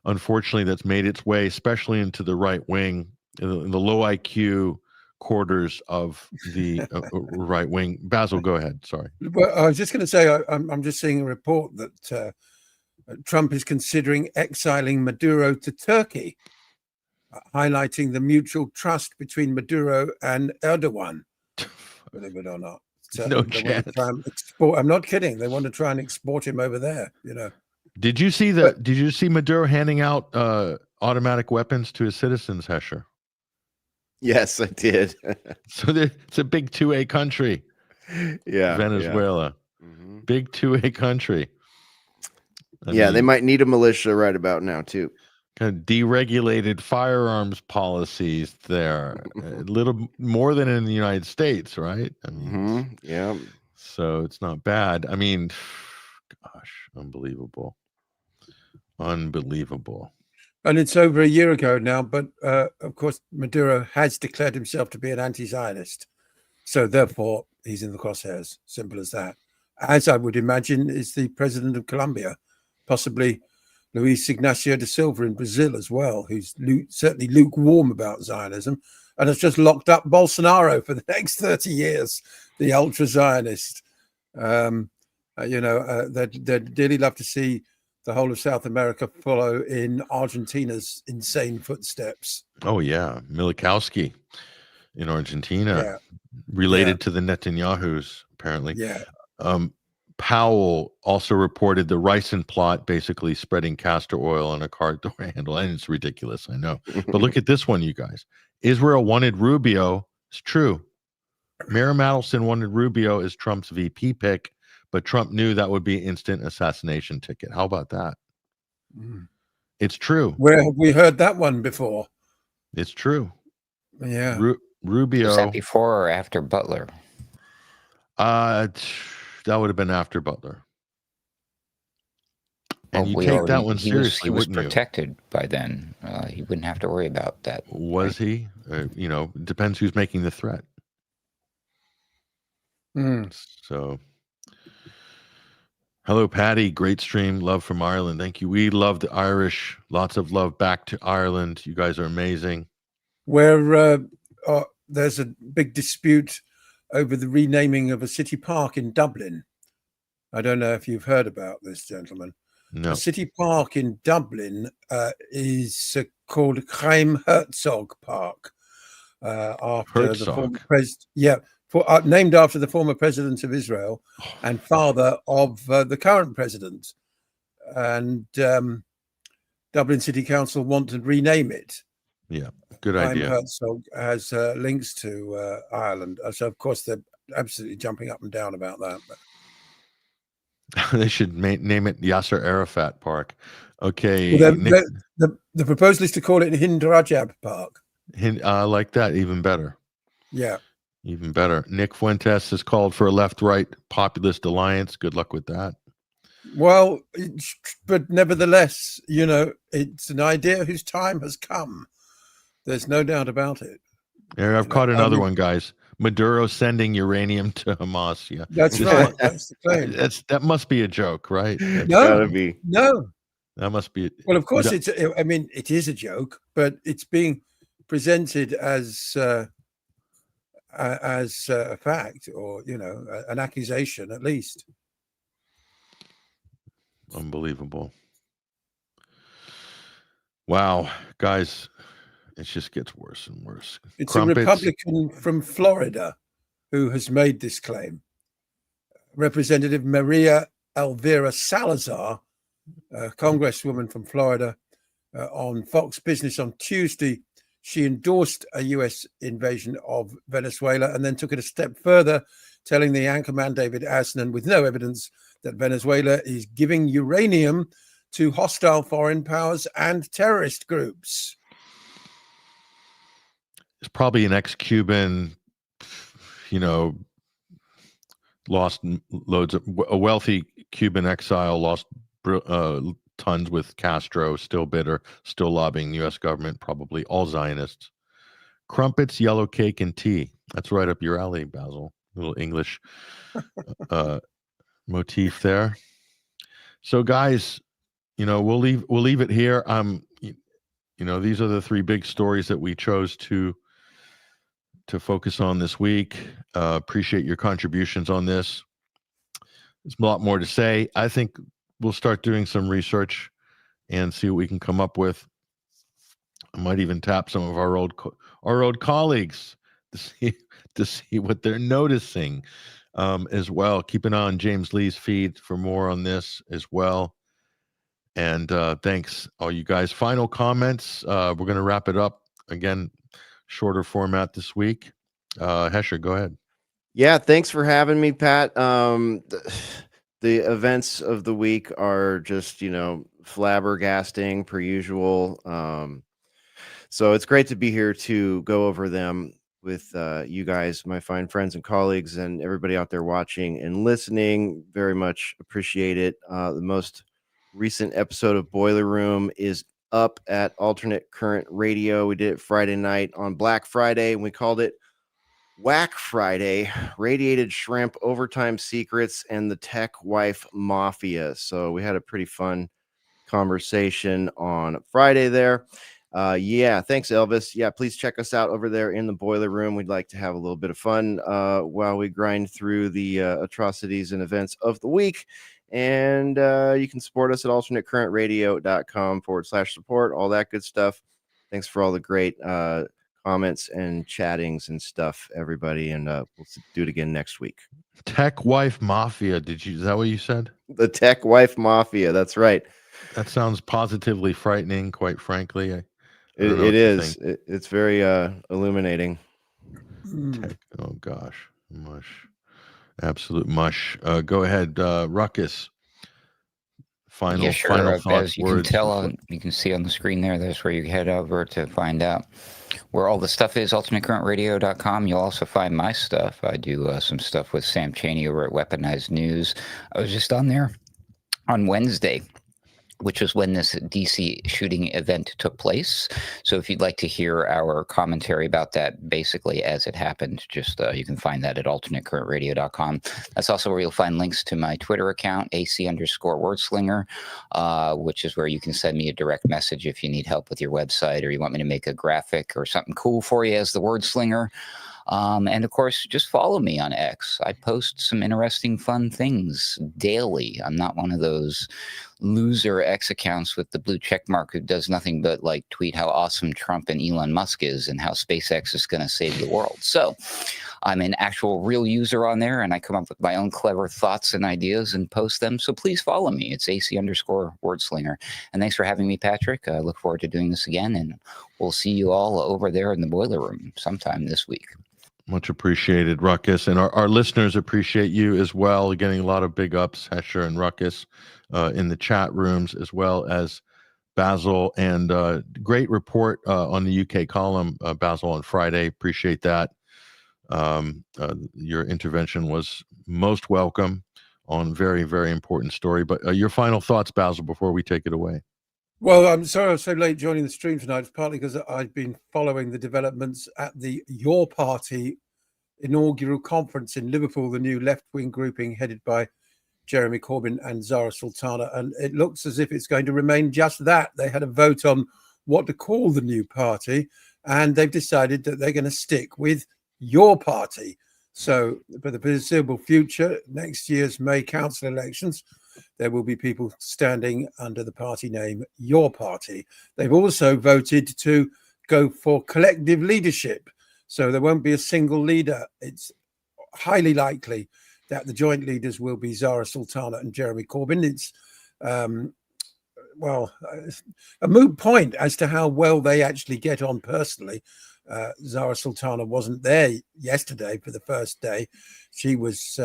unfortunately, that's made its way, especially into the right wing, in the low IQ quarters of the right wing. Basil, go ahead. Sorry. Well, I was just going to say, I'm just seeing a report that Trump is considering exiling Maduro to Turkey, highlighting the mutual trust between Maduro and Erdogan. Believe it or not. So no chance. I'm not kidding. They want to try and export him over there. You know. Did you see Maduro handing out automatic weapons to his citizens, Hesher? Yes, I did. So it's a big 2A country. Yeah, Venezuela, big 2A country. I mean, they might need a militia right about now too. Kind of deregulated firearms policies there, a little more than in the United States, right? I mean, yeah. So it's not bad. I mean, gosh, unbelievable. And it's over a year ago now, but of course, Maduro has declared himself to be an anti-Zionist. So therefore, he's in the crosshairs. Simple as that. As I would imagine is the president of Colombia, possibly Luis Ignacio da Silva in Brazil as well, who's certainly lukewarm about Zionism and has just locked up Bolsonaro for the next 30 years, the ultra-Zionist. They'd dearly love to see the whole of South America follow in Argentina's insane footsteps. Oh, yeah. Milikowski in Argentina, related to the Netanyahus, apparently. Yeah. Powell also reported the ricin plot, basically spreading castor oil on a car door handle. And it's ridiculous, I know. But look at this one, you guys. Israel wanted Rubio. It's true. Mayor Madelson wanted Rubio as Trump's VP pick, but Trump knew that would be instant assassination ticket. How about that? It's true. Where have we heard that one before? It's true. Yeah. Rubio. Was that before or after Butler? That would have been after Butler. And Well, you take that one seriously, he was wouldn't you? protected by then. He wouldn't have to worry about that. Was he? It depends who's making the threat. So, hello, Patty. Great stream. Love from Ireland. Thank you. We love the Irish. Lots of love back to Ireland. You guys are amazing. Where there's a big dispute over the renaming of a city park in Dublin. I don't know if you've heard about this, gentlemen. No. The city park in Dublin is called Chaim Herzog Park, after the former president. Named after the former president of Israel and father of the current president. And Dublin City Council want to rename it. Yeah, good idea. Herzog has links to Ireland. So, of course, they're absolutely jumping up and down about that. They should name it Yasser Arafat Park. Okay. Well, the proposal is to call it Hind Rajab Park. I like that. Even better. Yeah. Even better. Nick Fuentes has called for a left-right populist alliance. Good luck with that. Well, but nevertheless, it's an idea whose time has come. There's no doubt about it. Yeah, I've caught another one, guys. Maduro sending uranium to Hamas. Yeah, that's right. That's the claim. That must be a joke, right? That's gotta be. No, that must be. Well, of course, it is a joke, but it's being presented as a fact, or an accusation at least. Unbelievable. Wow, guys. It just gets worse and worse. It's a Republican from Florida who has made this claim. Representative Maria Elvira Salazar a congresswoman from Florida, on Fox Business on Tuesday. She endorsed a U.S. invasion of Venezuela and then took it a step further, telling the anchorman David Asnan, with no evidence, that Venezuela is giving uranium to hostile foreign powers and terrorist groups. It's probably an ex-Cuban, lost loads of a wealthy Cuban exile, lost tons with Castro, still bitter, still lobbying the U.S. government, probably all Zionists. Crumpets, yellow cake, and tea. That's right up your alley, Basil. Little English motif there. So, guys, we'll leave it here. These are the three big stories that we chose to focus on this week. Appreciate your contributions on this. There's a lot more to say. I think we'll start doing some research and see what we can come up with. I might even tap some of our old colleagues to see what they're noticing as well. Keep an eye on James Lee's feed for more on this as well. And thanks, all you guys. Final comments. We're going to wrap it up again. Shorter format this week. Hesher, go ahead. Yeah, thanks for having me, Pat. The events of the week are just, flabbergasting per usual. So it's great to be here to go over them with you guys, my fine friends and colleagues, and everybody out there watching and listening. Very much appreciate it. The most recent episode of Boiler Room is up at Alternate Current Radio. We did it Friday night on Black Friday, and we called it Whack Friday, Radiated Shrimp, Overtime Secrets, and the Tech Wife Mafia. So we had a pretty fun conversation on Friday there. Thanks, Elvis. Yeah, please check us out over there in the Boiler Room. We'd like to have a little bit of fun while we grind through the atrocities and events of the week. And you can support us at alternatecurrentradio.com/support, all that good stuff. Thanks for all the great comments and chattings and stuff, everybody. And we'll do it again next week. Tech Wife Mafia. Is that what you said? The Tech Wife Mafia. That's right. That sounds positively frightening, quite frankly. It is. It's very illuminating. Oh, gosh. Mush. Absolute mush. Go ahead, Ruckus. Final thoughts. As you can tell, you can see on the screen there, that's where you head over to find out where all the stuff is, alternatecurrentradio.com. You'll also find my stuff. I do some stuff with Sam Chaney over at Weaponized News. I was just on there on Wednesday, which was when this DC shooting event took place. So if you'd like to hear our commentary about that, basically as it happened, just you can find that at alternatecurrentradio.com. That's also where you'll find links to my Twitter account, AC_wordslinger, which is where you can send me a direct message if you need help with your website or you want me to make a graphic or something cool for you as the wordslinger. And of course, just follow me on X. I post some interesting, fun things daily. I'm not one of those loser X accounts with the blue check mark who does nothing but tweet how awesome Trump and Elon Musk is and how SpaceX is going to save the world. So I'm an actual real user on there, and I come up with my own clever thoughts and ideas and post them. So please follow me. It's AC_wordslinger. And thanks for having me, Patrick. I look forward to doing this again, and we'll see you all over there in the Boiler Room sometime this week. Much appreciated, Ruckus. And our listeners appreciate you as well. Getting a lot of big ups, Hesher and Ruckus, in the chat rooms, as well as Basil. And great report on the UK column, Basil, on Friday. Appreciate that. Your intervention was most welcome on very, very important story. But your final thoughts, Basil, before we take it away. Well, I'm sorry I was so late joining the stream tonight. It's partly because I've been following the developments at the Your Party inaugural conference in Liverpool, the new left-wing grouping headed by Jeremy Corbyn and Zara Sultana. And it looks as if it's going to remain just that. They had a vote on what to call the new party, and they've decided that they're going to stick with Your Party. So for the foreseeable future, next year's May council elections, there will be people standing under the party name Your Party. They've also voted to go for collective leadership. So there won't be a single leader. It's highly likely that the joint leaders will be Zara Sultana and Jeremy Corbyn. It's a moot point as to how well they actually get on personally. Zara Sultana wasn't there yesterday for the first day. She was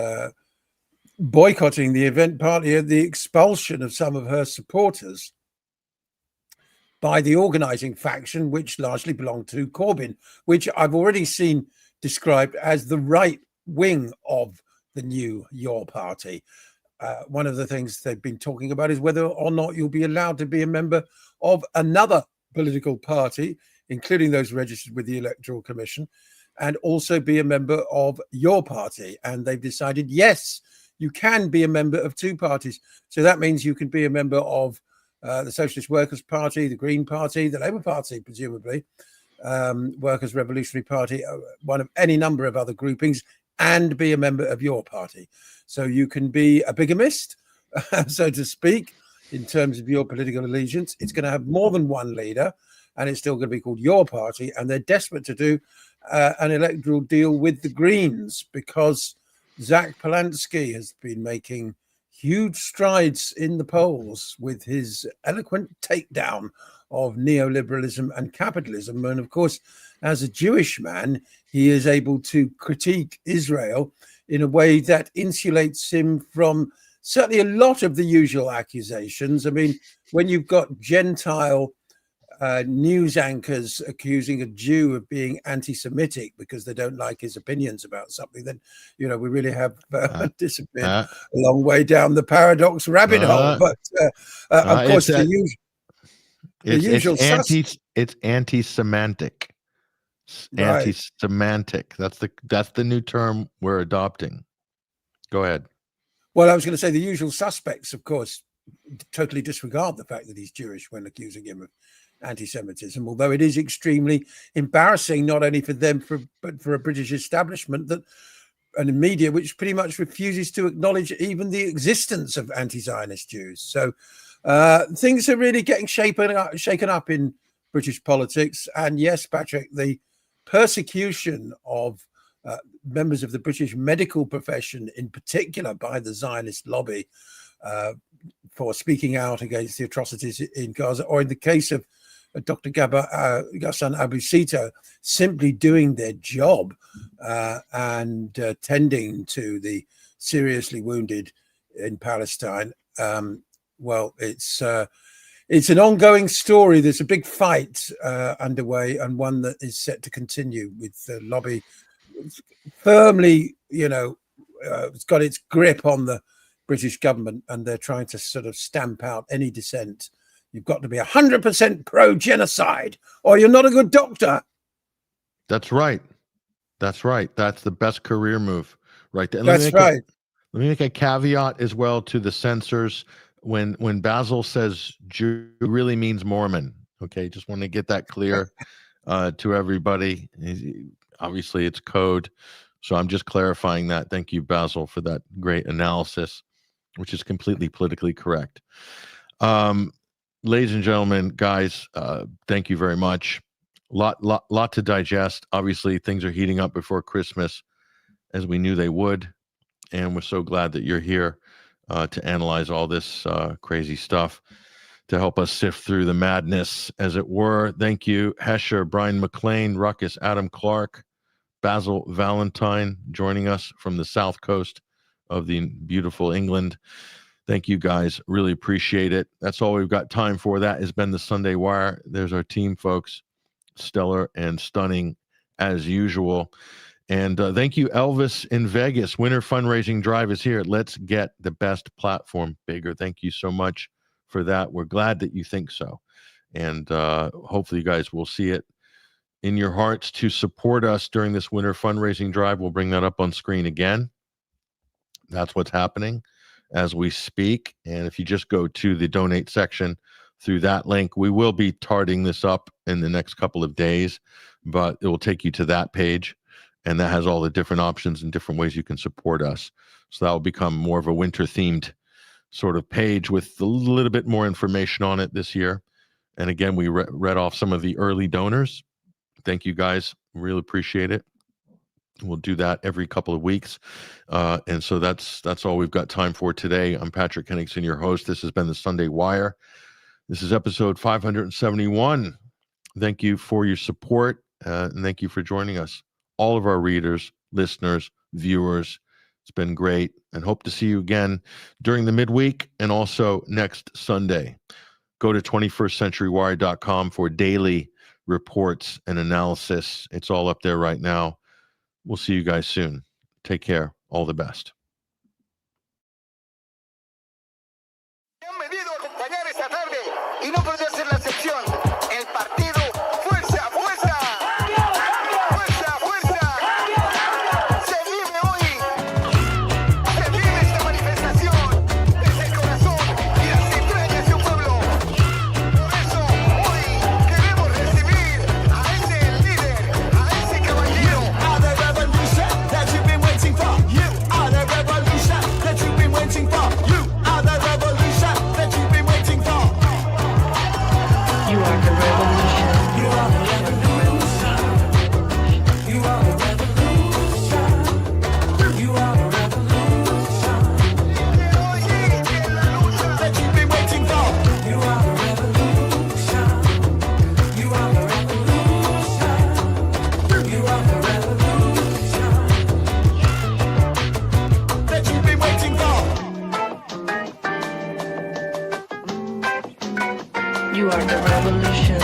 boycotting the event, partly of the expulsion of some of her supporters by the organizing faction, which largely belonged to Corbyn, which I've already seen described as the right wing of the new Your Party. One of the things they've been talking about is whether or not you'll be allowed to be a member of another political party, including those registered with the Electoral Commission, and also be a member of Your Party. And they've decided, yes, you can be a member of two parties. So that means you can be a member of the Socialist Workers' Party, the Green Party, the Labour Party, presumably, Workers' Revolutionary Party, one of any number of other groupings, and be a member of Your Party. So you can be a bigamist, so to speak, in terms of your political allegiance. It's going to have more than one leader, and it's still going to be called Your Party. And they're desperate to do an electoral deal with the Greens, because Zach Polanski has been making huge strides in the polls with his eloquent takedown of neoliberalism and capitalism. And of course, as a Jewish man, he is able to critique Israel in a way that insulates him from certainly a lot of the usual accusations. I mean, when you've got Gentile news anchors accusing a Jew of being anti-Semitic because they don't like his opinions about something, then, you know, we really have disappeared a long way down the paradox rabbit hole. But of course, it's anti-semantic. Right. Anti-semantic. That's the new term we're adopting. Go ahead. Well, I was going to say the usual suspects, of course, totally disregard the fact that he's Jewish when accusing him of anti-Semitism, although it is extremely embarrassing, not only for them, but for a British establishment and a media which pretty much refuses to acknowledge even the existence of anti-Zionist Jews. So things are really getting shaken up in British politics. And yes, Patrick, the persecution of members of the British medical profession, in particular by the Zionist lobby, for speaking out against the atrocities in Gaza, or in the case of Dr. Ghassan Abu Sita, simply doing their job and tending to the seriously wounded in Palestine. Well, it's an ongoing story. There's a big fight underway, and one that is set to continue, with the lobby firmly, it's got its grip on the British government, and they're trying to sort of stamp out any dissent. You've got to be 100% pro-genocide, or you're not a good doctor. That's right. That's right. That's the best career move right there. That's right. Let me make a caveat as well to the censors. When Basil says Jew, really means Mormon. Okay, just want to get that clear to everybody. Obviously, it's code, so I'm just clarifying that. Thank you, Basil, for that great analysis, which is completely politically correct. Ladies and gentlemen, guys, thank you very much. Lot to digest. Obviously, things are heating up before Christmas, as we knew they would, and we're so glad that you're here to analyze all this crazy stuff, to help us sift through the madness, as it were. Thank you, Hesher, Bryan McClain, Ruckus, Adam Clark, Basil Valentine, joining us from the south coast of the beautiful England. Thank you, guys. Really appreciate it. That's all we've got time for. That has been the Sunday Wire. There's our team, folks. Stellar and stunning as usual. And thank you, Elvis in Vegas. Winter fundraising drive is here. Let's get the best platform bigger. Thank you so much for that. We're glad that you think so. And hopefully you guys will see it in your hearts to support us during this winter fundraising drive. We'll bring that up on screen again. That's what's happening as we speak. And if you just go to the donate section through that link, we will be tarting this up in the next couple of days, but it will take you to that page. And that has all the different options and different ways you can support us. So that will become more of a winter themed sort of page with a little bit more information on it this year. And again, we read off some of the early donors. Thank you, guys. Really appreciate it. We'll do that every couple of weeks. And so that's all we've got time for today. I'm Patrick Henningsen, your host. This has been the Sunday Wire. This is episode 571. Thank you for your support, and thank you for joining us. All of our readers, listeners, viewers, it's been great, and hope to see you again during the midweek and also next Sunday. Go to 21stcenturywire.com for daily reports and analysis. It's all up there right now. We'll see you guys soon. Take care. All the best. Y no podría ser la excepción. El partido Fuerza, Fuerza, Fuerza, Fuerza. Se vive hoy. Se vive esta manifestación desde el corazón y las entrañas de un pueblo. Por eso hoy queremos recibir a ese líder, a ese caballero. You are the revolution that you've been waiting for. You are the revolution that you've been waiting for. You are the revolution that you've been waiting for. You are the revolution. You are the revolution. You are the revolution. You are the revolution. That you've been waiting for. You are the revolution. You are the revolution. You are the revolution. That you've been waiting for. You are the revolution.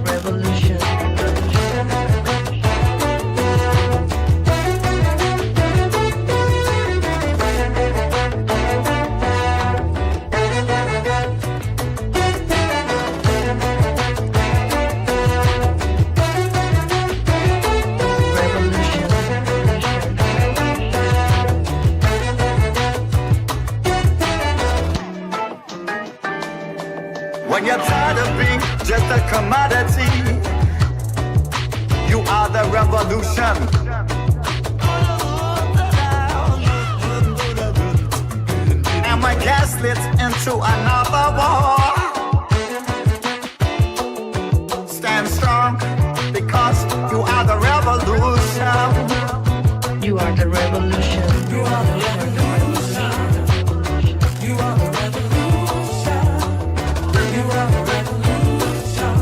Revolution. When you're tired of being just a commodity, you are the revolution. And we're gaslit into another war. Stand strong because you are the revolution. You are the revolution. You are the revolution. You are the revolution. You are the revolution.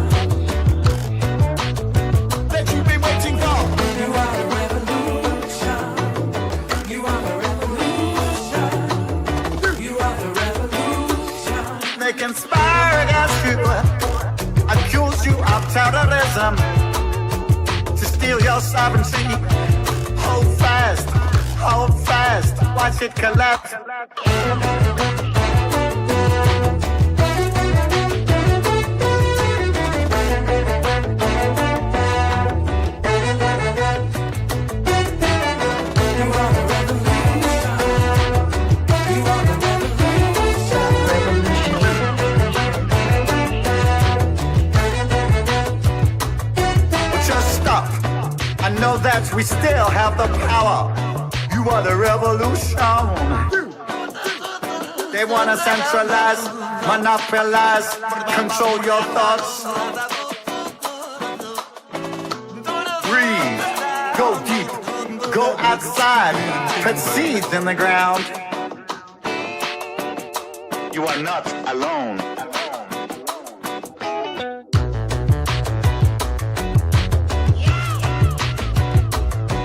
That you've been waiting for. You are the revolution. You are the revolution. You are the revolution. They conspire against you, accuse you of terrorism, to steal your sovereignty. Hold fast, watch it collapse. I know that we still have the power. You are the revolution. They want to centralize, monopolize, control your thoughts. Breathe, go deep, go outside, put seeds in the ground. You are not alone.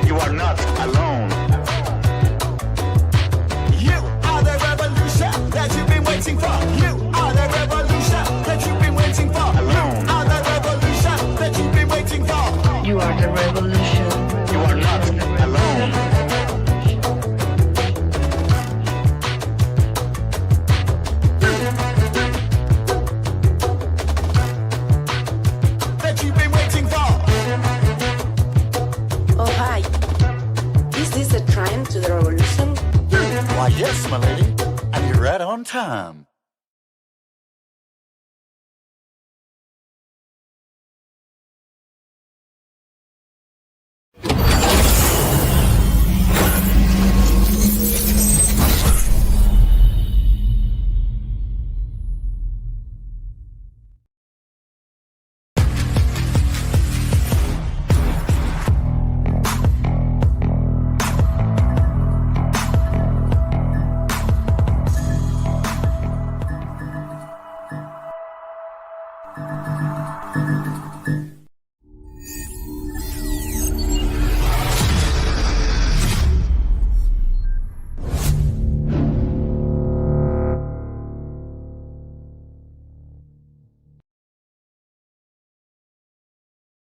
You are not alone. You are the revolution that you've been waiting for. You are the revolution that you've been waiting for. Alone. You are the revolution that you've been waiting for. You are the revolution. You are not alone. That you've been waiting for. Oh, hi. Is this the train to the revolution? Why, yes, my lady. And you're right on time.